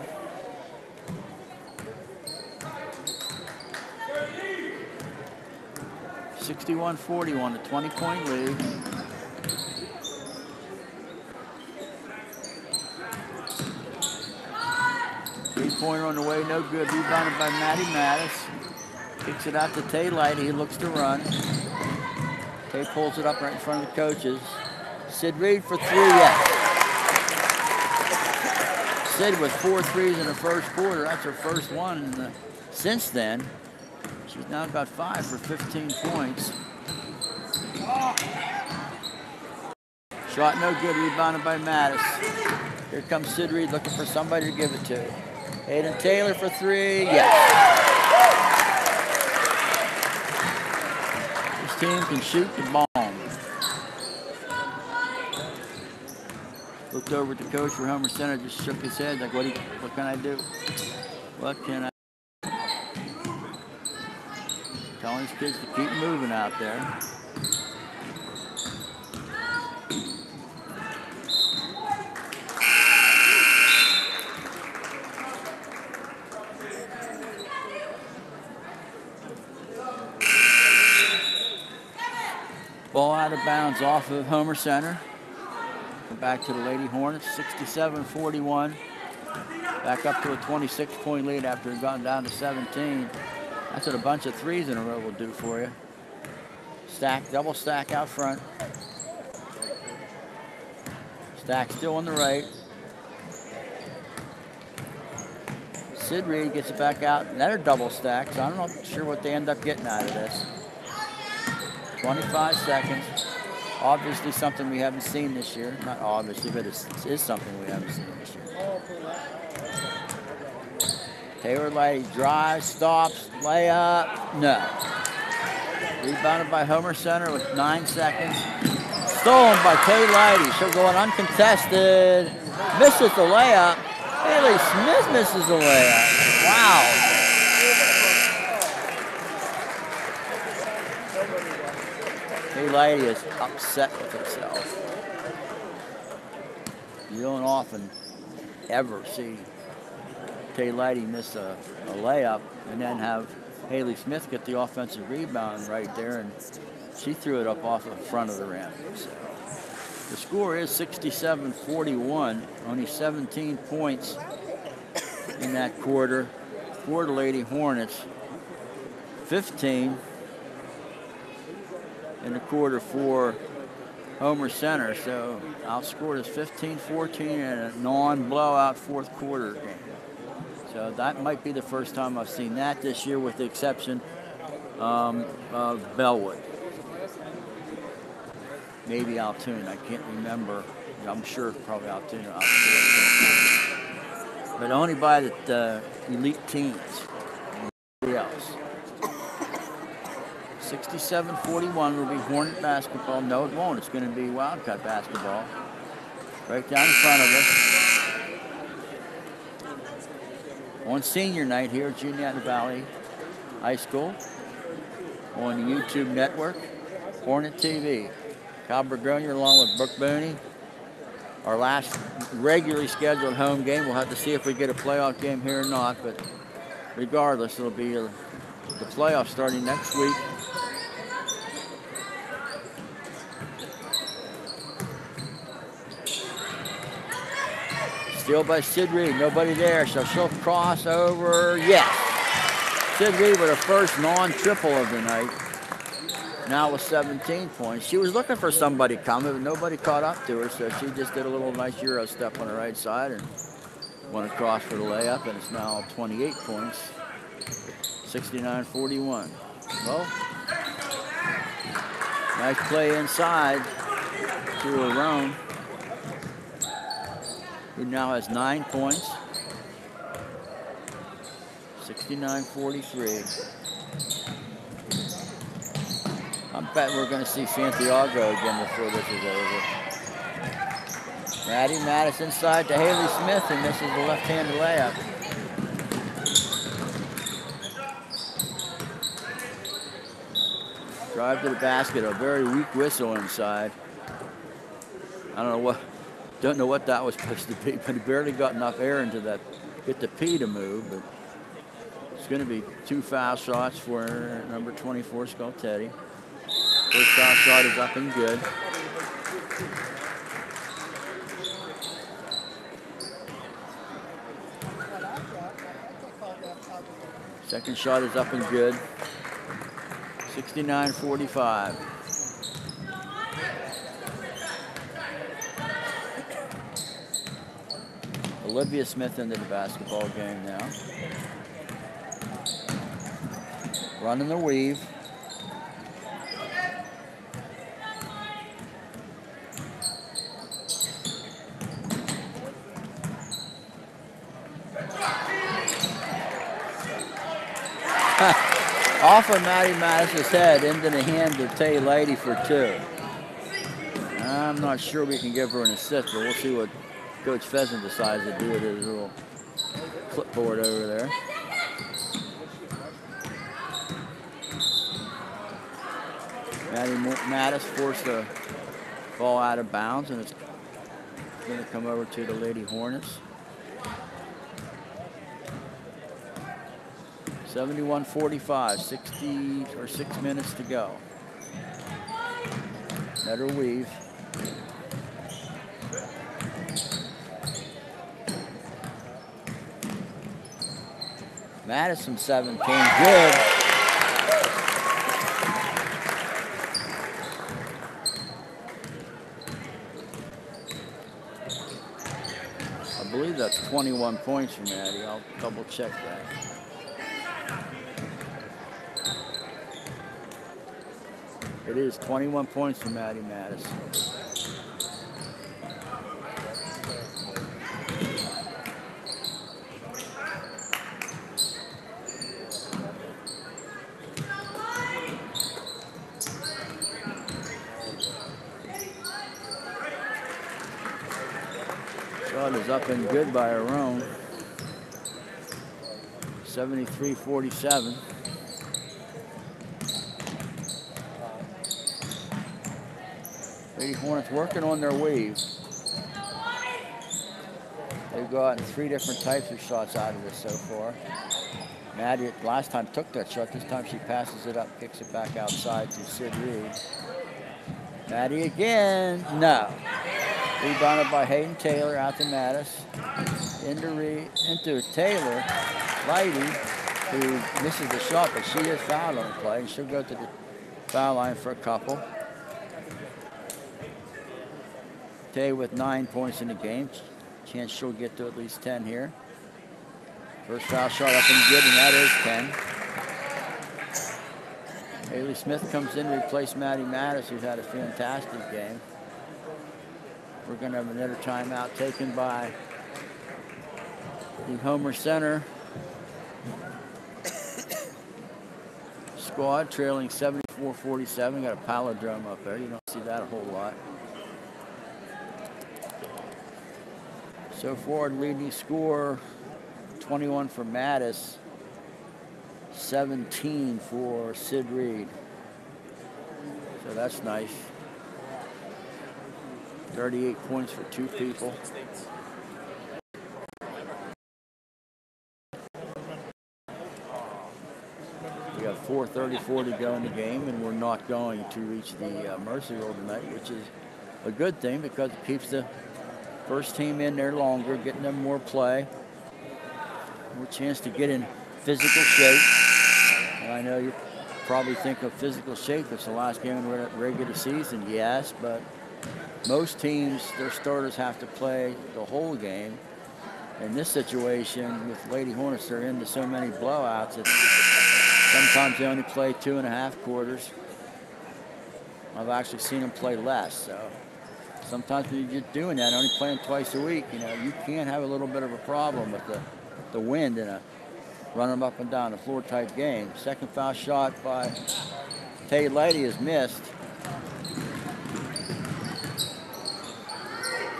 (61-41), a 20-point lead. Three-pointer on the way, no good. Rebounded by Maddie Mattis. Kicks it out to Tay Lady. He looks to run. Tay pulls it up right in front of the coaches. Sid Reed for three, yes. Sid with 4 threes in the first quarter. That's her first one since then. She's now got 5 for 15 points. Shot no good, rebounded by Mattis. Here comes Sid Reed looking for somebody to give it to. Hayden Taylor for three, yes. This team can shoot the bomb. Looked over at the coach for Homer Center, just shook his head like, what can I do? What can I do? Telling his kids to keep moving out there. Ball out of bounds off of Homer Center. Back to the Lady Hornets, 67-41. Back up to a 26-point lead after it gone down to 17. That's what a bunch of threes in a row will do for you. Stack, double stack out front. Stack still on the right. Sid Reed gets it back out. Another double stack, so I'm not sure what they end up getting out of this. 25 seconds. Obviously something we haven't seen this year. Not obviously, but it is something we haven't seen this year. Taylor Lady drives, stops, layup, no. Rebounded by Homer Center with 9 seconds. Stolen by Tay Lady. She'll go in uncontested. Misses the layup. Haley Smith misses the layup. Wow. Tay Lady is upset with herself. You don't often ever see Tay Lady miss a layup and then have Haley Smith get the offensive rebound right there, and she threw it up off the front of the rim. So The score is 67-41, only 17 points in that quarter for the Lady Hornets. 15 in the quarter for Homer Center. So outscored is 15-14 in a non-blowout fourth quarter game. So that might be the first time I've seen that this year, with the exception of Bellwood. Maybe Altoona, I can't remember. I'm sure probably Altoona. But only by the elite teams. Nobody else. 67-41 will be Hornet basketball. No, it won't. It's going to be Wildcat basketball. Right down in front of us. On senior night here at Juniata Valley High School. On the YouTube network, Hornet TV. Kyle Bergonier along with Brooke Booney. Our last regularly scheduled home game. We'll have to see if we get a playoff game here or not, but regardless, it'll be the playoffs starting next week. Steal by Sid Reed, nobody there, so she'll cross over, yes. Sid Reed with her first non-triple of the night. Now with 17 points. She was looking for somebody coming, but nobody caught up to her, so she just did a little nice Euro step on the right side and went across for the layup, and it's now 28 points, 69-41. Well, nice play inside to Arone, who now has 9 points, 69-43. I bet we're going to see Santiago again before this is over. Maddie Mattis inside to Haley Smith, and this is the left-handed layup. Drive to the basket, a very weak whistle inside. I don't know what that was supposed to be, but he barely got enough air into that, get the P to move, but it's going to be 2 foul shots for number 24, Scultetti. First foul shot is up and good. Second shot is up and good. 69-45. Olivia Smith into the basketball game now. Running the weave. Off of Maddie Mattis's head into the hand of Tay Lady for 2. I'm not sure we can give her an assist, but we'll see what Coach Pheasant decides to do with his little clipboard over there. Maddie Mattis forced the ball out of bounds, and it's going to come over to the Lady Hornets. 71-45, 6 minutes to go. Let her weave. Madison 17, good. I believe that's 21 points from Maddie. I'll double check that. It is 21 points from Maddie Mattis. Shot is up and good by Arone. 73-47. Lady Hornets working on their weave. They've gotten 3 different types of shots out of this so far. Maddie last time took that shot. This time she passes it up, kicks it back outside to Sid Reed. Maddie again. No. Rebounded by Hayden Taylor out to Mattis. Into Taylor. Lighty, who misses the shot, but she is fouled on the play. She'll go to the foul line for a couple. Tay with 9 points in the game. Chance she'll get to at least 10 here. First foul shot up and good, and that is 10. Haley Smith comes in to replace Maddie Mattis, who's had a fantastic game. We're going to have another timeout taken by the Homer Center squad, trailing 74-47. Got a palindrome up there. You don't see that a whole lot. So forward leading score, 21 for Mattis, 17 for Sid Reed. So that's nice. 38 points for two people. We got 4:34 to go in the game, and we're not going to reach the Mercy Rule tonight, which is a good thing because it keeps the first team in there longer, getting them more play, more chance to get in physical shape. And I know you probably think of physical shape. It's the last game of the regular season, yes, but most teams, their starters have to play the whole game. In this situation, with Lady Hornets, they're into so many blowouts. Sometimes they only play 2.5 quarters. I've actually seen them play less. So sometimes when you're doing that, only playing twice a week, you know, you can have a little bit of a problem with the wind in a run them up and down the floor type game. Second foul shot by Tay Lady is missed.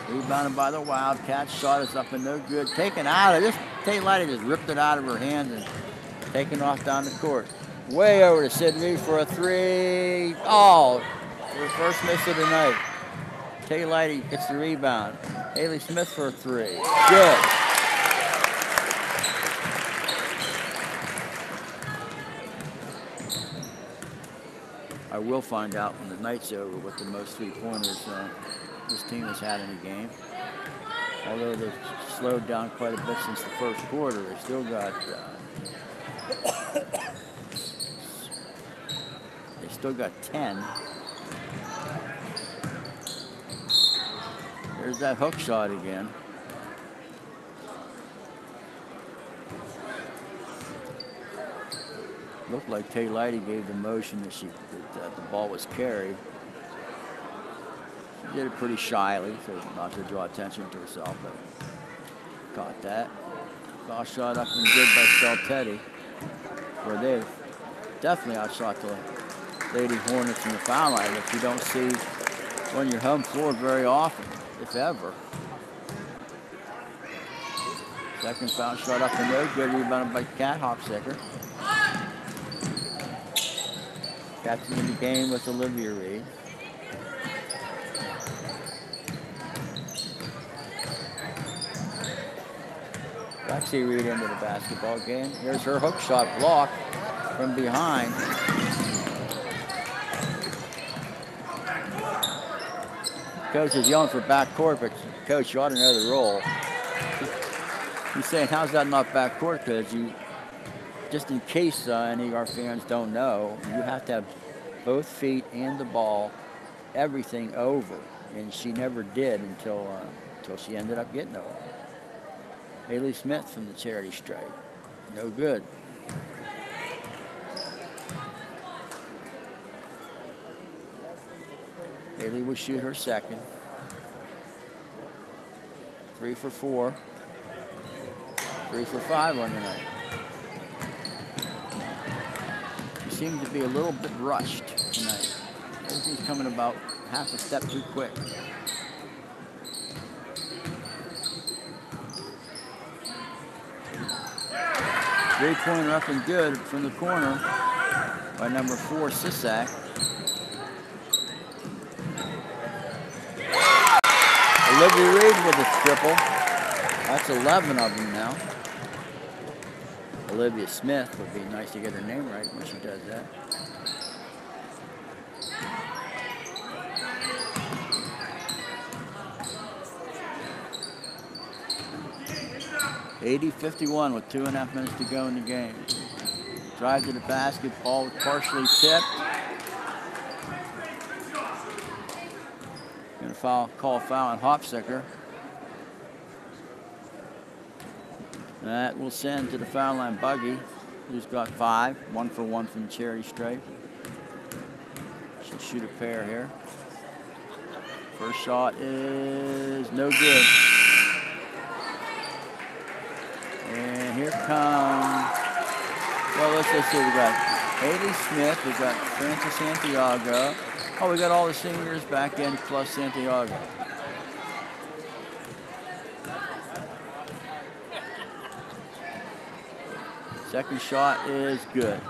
Rebounded by the Wildcats. Shot is up and no good. Taken out of this. Tay Lady just ripped it out of her hands and taken off down the court. Way over to Sid Reed for a three. Oh, her first miss of the night. Tay Lady gets the rebound. Haley Smith for a three. Good. I will find out when the night's over what the most three-pointers this team has had in a game. Although they've slowed down quite a bit since the first quarter, they still got they still got 10. There's that hook shot again. Looked like Tay Lighty gave the motion that the ball was carried. She did it pretty shyly, so not to draw attention to herself, but caught that. Foul shot up and good by Saltetti, where they've definitely outshot the Lady Hornets in the foul line, which you don't see on your home floor very often, if ever. Second foul shot up and no good, rebounded by Cat Hopsicker. Catching in the game with Olivia Reed. Lexi Reed into the basketball game. Here's her hook shot blocked from behind. Coach is yelling for backcourt, but Coach, you ought to know the role. He's saying, how's that not backcourt? Because you, just in case any of our fans don't know, you have to have both feet and the ball, everything over. And she never did until she ended up getting over. Haley Smith from the charity stripe. No good. Haley will shoot her second. 3 for 4. 3 for 5 on the night. She seemed to be a little bit rushed tonight. Everything's coming about half a step too quick. Three-pointer up and good from the corner by number 4, Sisak. Olivia Reed with a triple. That's 11 of them now. Olivia Smith would be nice to get her name right when she does that. 80-51 with 2.5 minutes to go in the game. Drive to the basket, ball was partially tipped. Gonna call a foul on Hopsicker. That will send to the foul line Buggy, who's got 5, 1 for 1 from the charity stripe. She'll shoot a pair here. First shot is no good. And here comes, well, let's see, we got Haley Smith, we got Francis Santiago. Oh, we got all the seniors back in plus Santiago. Second shot is good.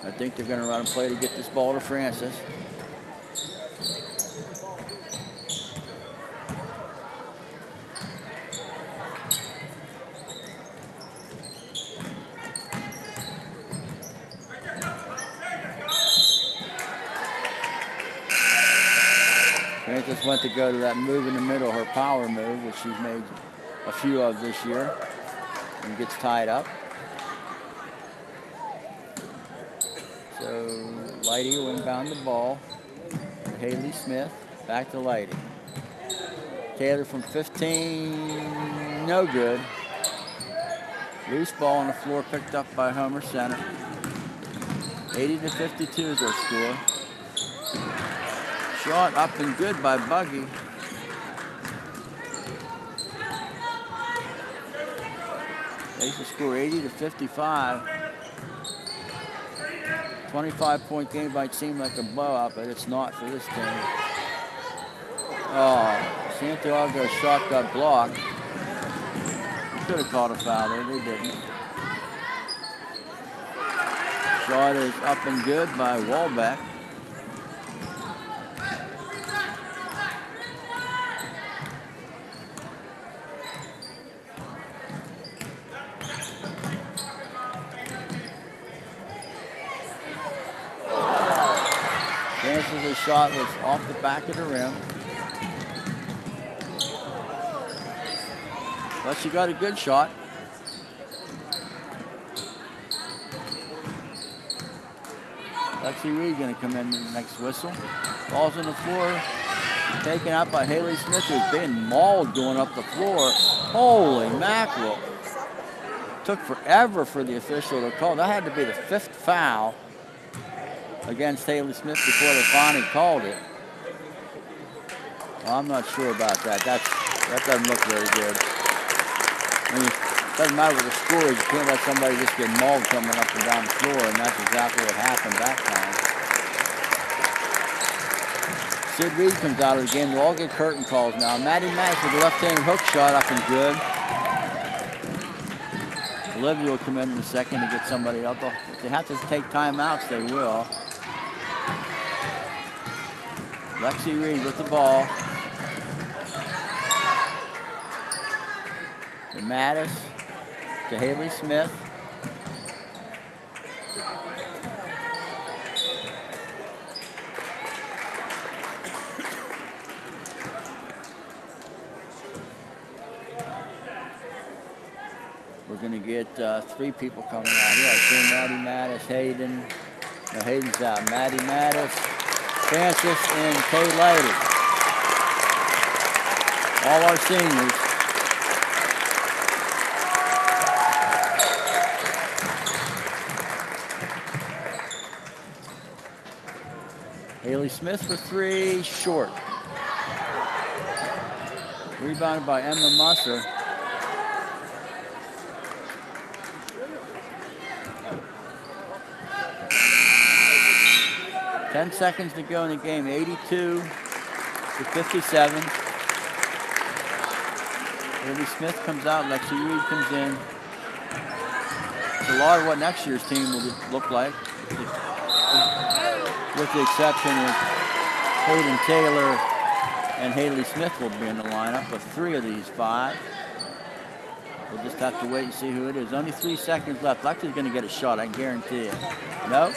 I think they're going to run and play to get this ball to Francis. Francis went to go to that move in the middle, her power move, which she's made a few of this year, and gets tied up. So Lighty will inbound the ball. Haley Smith, back to Lighty. Taylor from 15, no good. Loose ball on the floor picked up by Homer Center. 80-52 is our score. Shot up and good by Buggy. Makes the score 80-55. 25-point game might seem like a blowout, but it's not for this team. Oh, Santiago's shot got blocked. Could have caught a foul there, they didn't. Shot is up and good by Walbeck. Francis' shot was off the back of the rim. But she got a good shot. Lexi Reed going to come in the next whistle. Ball's on the floor. Taken out by Haley Smith, who's being mauled going up the floor. Holy mackerel. Took forever for the official to call. That had to be the 5th foul against Haley Smith before they finally called it. Well, I'm not sure about that. That doesn't look very good. I mean, it doesn't matter what the score is. You can't let somebody just get mauled coming up and down the floor, and that's exactly what happened that time. Sid Reed comes out of the game. We'll all get curtain calls now. Maddie Mack with the left-hand hook shot up and good. Olivia will come in a second to get somebody else. If they have to take timeouts, they will. Lexi Reed with the ball. To Mattis. To Haley Smith. We're going to get 3 people coming out here. I see Maddie Mattis, Hayden. No, Hayden's out. Maddie Mattis, Francis, and Kay Lighty. All our seniors. Haley Smith for 3, short. Rebounded by Emma Musser. 10 seconds to go in the game, 82-57. Haley Smith comes out, Lexi Reed comes in. It's a lot of what next year's team will look like, with the exception of Hayden Taylor and Haley Smith will be in the lineup, but 3 of these 5. We'll just have to wait and see who it is. Only 3 seconds left. Lexi's going to get a shot, I guarantee it. Nope.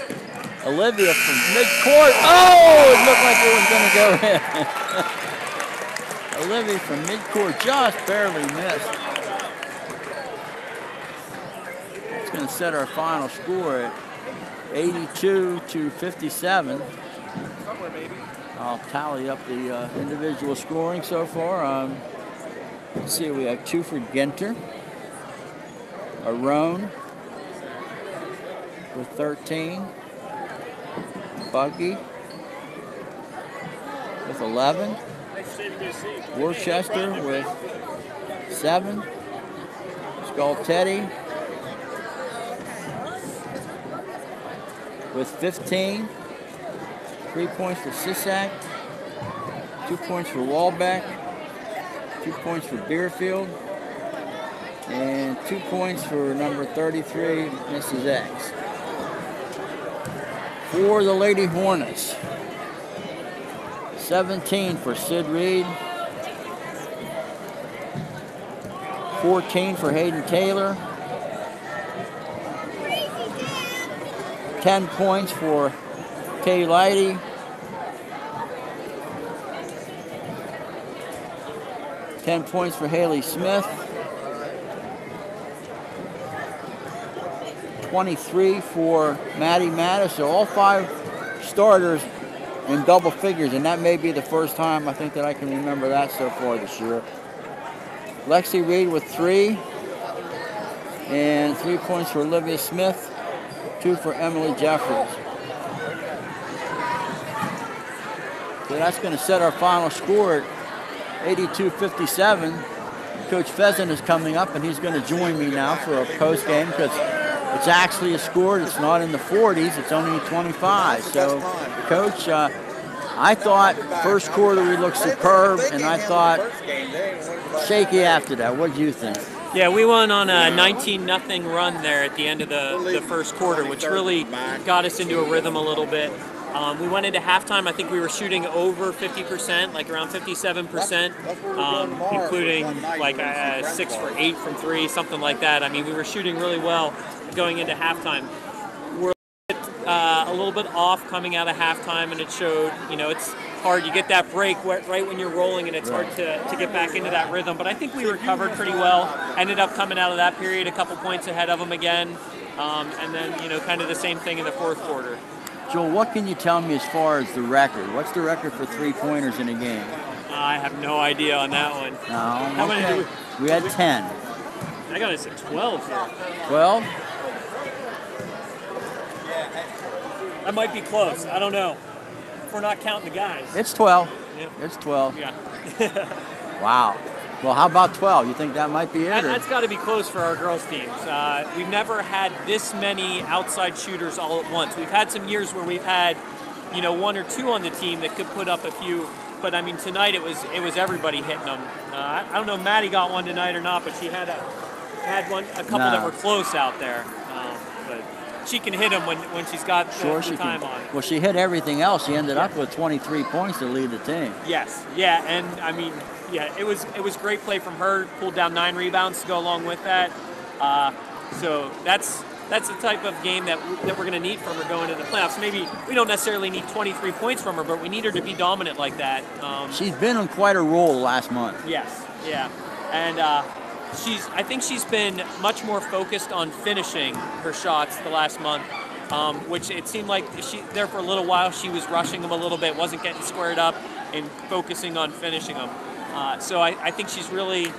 Olivia from midcourt. Oh, it looked like it was going to go in. Olivia from midcourt just barely missed. It's going to set our final score at 82-57. I'll tally up the individual scoring so far. Let's see, we have 2 for Ginter. Arone with 13. Buggy with 11. Worcester with 7. Scultetti with 15. 3 points for Sisak. 2 points for Walbeck. 2 points for Deerfield. And 2 points for number 33, Mrs. X. For the Lady Hornets, 17 for Sid Reed. 14 for Hayden Taylor. 10 points for Kay Lighty. 10 points for Haley Smith. 23 for Maddie Mattis. So all 5 starters in double figures, and that may be the first time I think that I can remember that so far this year. Lexi Reed with 3, and 3 points for Olivia Smith, 2 for Emily Jeffries. So that's going to set our final score at 82-57. Coach Pheasant is coming up, and he's going to join me now for a post game because it's actually a score. It's not in the 40s. It's only 25. So, Coach, I thought first quarter we looked superb, and I thought shaky after that. What do you think? Yeah, we went on a 19-0 run there at the end of the first quarter, which really got us into a rhythm a little bit. We went into halftime, I think we were shooting over 50%, like around 57%, including like 6 for 8 from 3, something like that. I mean, we were shooting really well going into halftime. We're a little bit off coming out of halftime, and it showed, you know, it's hard. You get that break right when you're rolling, and it's hard to get back into that rhythm. But I think we recovered pretty well. Ended up coming out of that period a couple points ahead of them again. And then, you know, kind of the same thing in the fourth quarter. Joel, what can you tell me as far as the record? What's the record for 3-pointers in a game? I have no idea on that one. No. How many do we had 10. I got it at 12 here. 12? That might be close. I don't know. If we're not counting the guys. It's 12. Yep. It's 12. Yeah. Wow. Well, how about 12? You think that might be it? That's got to be close for our girls' teams. We've never had this many outside shooters all at once. We've had some years where we've had, you know, 1 or 2 on the team that could put up a few. But I mean, tonight it was everybody hitting them. I don't know if Maddie got one tonight or not, but she had a couple that were close out there. But she can hit them when she's got the time on. Well, she hit everything else. She ended up with 23 points to lead the team. Yes. Yeah, and I mean. Yeah, it was great play from her. Pulled down 9 rebounds to go along with that. So that's the type of game that we're going to need from her going into the playoffs. Maybe we don't necessarily need 23 points from her, but we need her to be dominant like that. She's been on quite a roll the last month. Yes, yeah, and I think she's been much more focused on finishing her shots the last month. Which it seemed like there for a little while she was rushing them a little bit, wasn't getting squared up, and focusing on finishing them. So I think she's really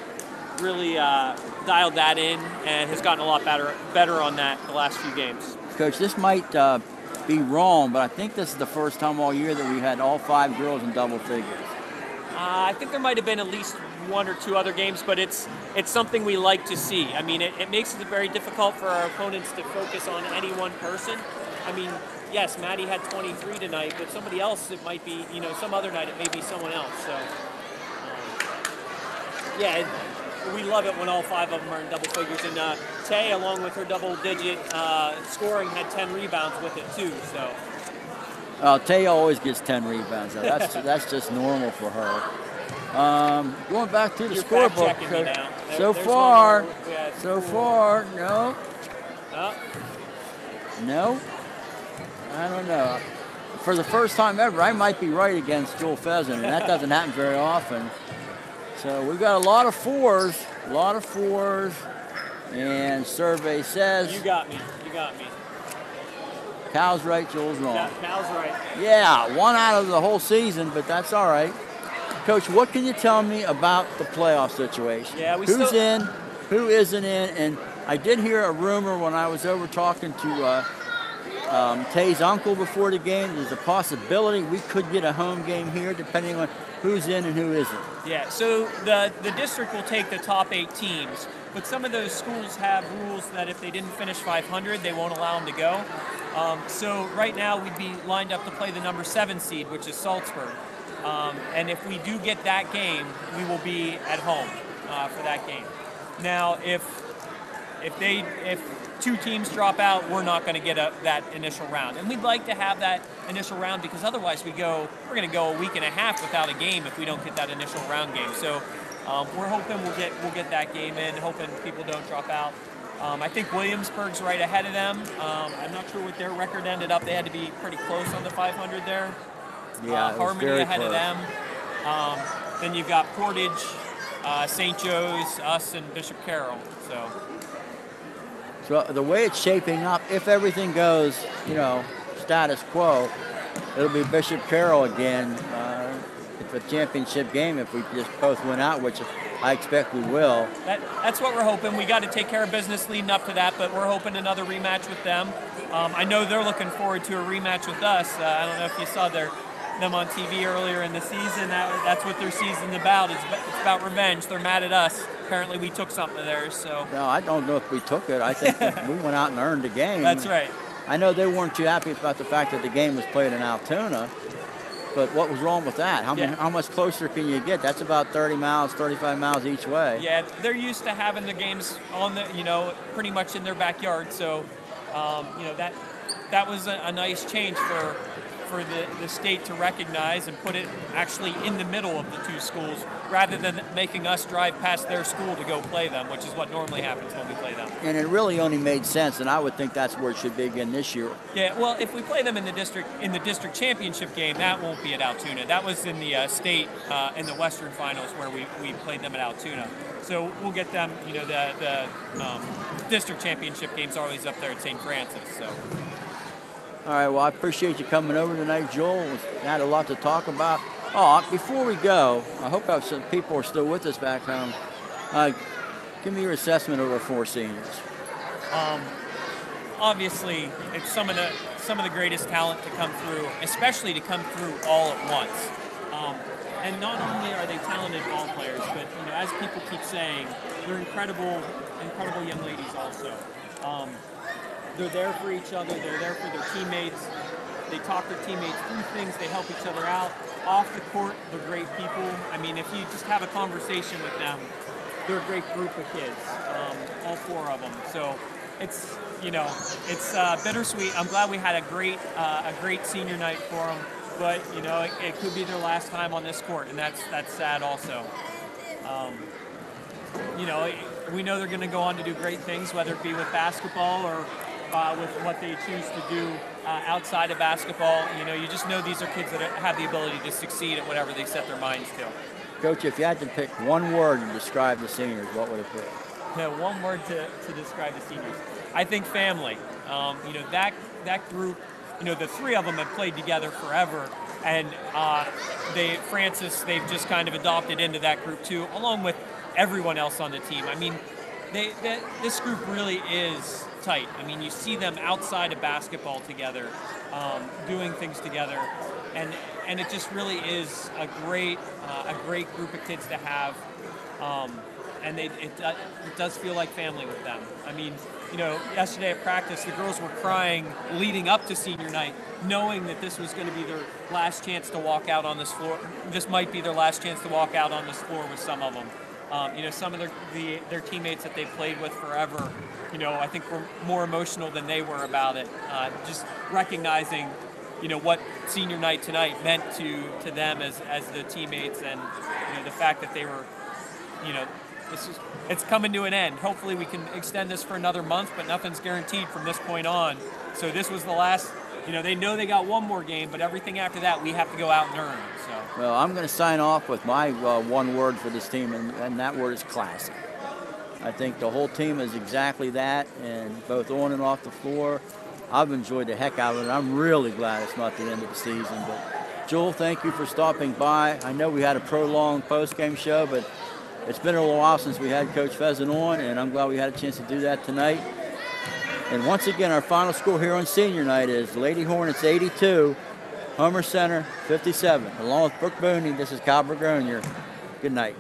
dialed that in and has gotten a lot better on that the last few games. Coach, this might be wrong, but I think this is the first time all year that we had all 5 girls in double figures. I think there might have been at least 1 or 2 other games, but it's something we like to see. I mean, it makes it very difficult for our opponents to focus on any one person. I mean, yes, Maddie had 23 tonight, but somebody else, it might be, you know, some other night it may be someone else. So. Yeah, we love it when all 5 of them are in double figures. And Tay, along with her double-digit scoring, had 10 rebounds with it too. So. Tay always gets 10 rebounds. That's just normal for her. Going back to the scorebook. So far, no. Oh. No. I don't know. For the first time ever, I might be right against Joel Pheasant, and that doesn't happen very often. So we've got a lot of fours, and survey says You got me. You got me. Cal's right, Joel's wrong. Cal's right. Yeah, 1 out of the whole season, but that's all right. Coach, what can you tell me about the playoff situation? Yeah, Who's in, who isn't in? And I did hear a rumor when I was over talking to Tay's uncle before the game. There's a possibility we could get a home game here, depending on who's in and who isn't. Yeah, so the district will take the top 8 teams, but some of those schools have rules that if they didn't finish 500, they won't allow them to go. So right now we'd be lined up to play the number 7 seed, which is Salzburg. And if we do get that game, we will be at home for that game. Now, if 2 teams drop out, we're not going to get that initial round. And we'd like to have that initial round because otherwise we're going to go a week and a half without a game if we don't get that initial round game. So we're hoping we'll get that game in, hoping people don't drop out. I think Williamsburg's right ahead of them. I'm not sure what their record ended up. They had to be pretty close on the 500 there. Yeah, Harmony ahead close. of them. Then you've got Portage, St. Joe's, us, and Bishop Carroll. So the way it's shaping up, if everything goes, status quo, it'll be Bishop Carroll again. It's a championship game if we just both win out, which I expect we will. That's what we're hoping. We got to take care of business leading up to that, but we're hoping another rematch with them. I know they're looking forward to a rematch with us. I don't know if you saw them on TV earlier in the season. That's what their season's about. It's about revenge. They're mad at us. Apparently we took something of theirs. So. No, I don't know if we took it. I think we went out and earned the game. That's right. I know they weren't too happy about the fact that the game was played in Altoona, but what was wrong with that? How much closer can you get? That's about 30 miles, 35 miles each way. Yeah, they're used to having the games on pretty much in their backyard. So, that was a nice change for the state to recognize and put it actually in the middle of the 2 schools rather than making us drive past their school to go play them, which is what normally happens when we play them. And it really only made sense, and I would think that's where it should be again this year. Yeah, well, if we play them in the district championship game, that won't be at Altoona. That was in the state in the Western Finals where we played them at Altoona. So we'll get them. The district championship game's always up there at St. Francis. So. All right, well, I appreciate you coming over tonight, Joel. We had a lot to talk about. Before we go, I hope some people are still with us back home. Give me your assessment of our 4 seniors. Obviously, it's some of the greatest talent to come through, especially to come through all at once. And not only are they talented ball players, but as people keep saying, they're incredible young ladies also. They're there for each other. They're there for their teammates. They talk their teammates through things. They help each other out. Off the court, they're great people. I mean, if you just have a conversation with them, they're a great group of kids, all 4 of them. So it's bittersweet. I'm glad we had a great senior night for them, but it could be their last time on this court, and that's sad also. We know they're going to go on to do great things, whether it be with basketball or with what they choose to do outside of basketball. You just know these are kids that have the ability to succeed at whatever they set their minds to. Coach, if you had to pick one word to describe the seniors, what would it be? One word to describe the seniors. I think family. That group, the 3 of them have played together forever, and they've just kind of adopted into that group too, along with everyone else on the team. I mean, this group really is tight. I mean, you see them outside of basketball together, doing things together, and it just really is a great group of kids to have, and it does feel like family with them. I mean, yesterday at practice, the girls were crying leading up to senior night, knowing that this was going to be their last chance to walk out on this floor. This might be their last chance to walk out on this floor with some of them. Some of their teammates that they've played with forever, I think were more emotional than they were about it. Just recognizing, what senior night tonight meant to them as the teammates, and the fact that they were, it's coming to an end. Hopefully we can extend this for another month, but nothing's guaranteed from this point on. So this was the last they know they got one more game, but everything after that we have to go out and earn. So. Well, I'm going to sign off with my one word for this team, and that word is classy. I think the whole team is exactly that, and both on and off the floor. I've enjoyed the heck out of it. I'm really glad it's not the end of the season. But Joel, thank you for stopping by. I know we had a prolonged post-game show, but it's been a little while since we had Coach Pheasant on, and I'm glad we had a chance to do that tonight. And once again, our final score here on senior night is Lady Hornets 82, Homer Center 57. Along with Brooke Booney, this is Kyle Bergonier. Good night.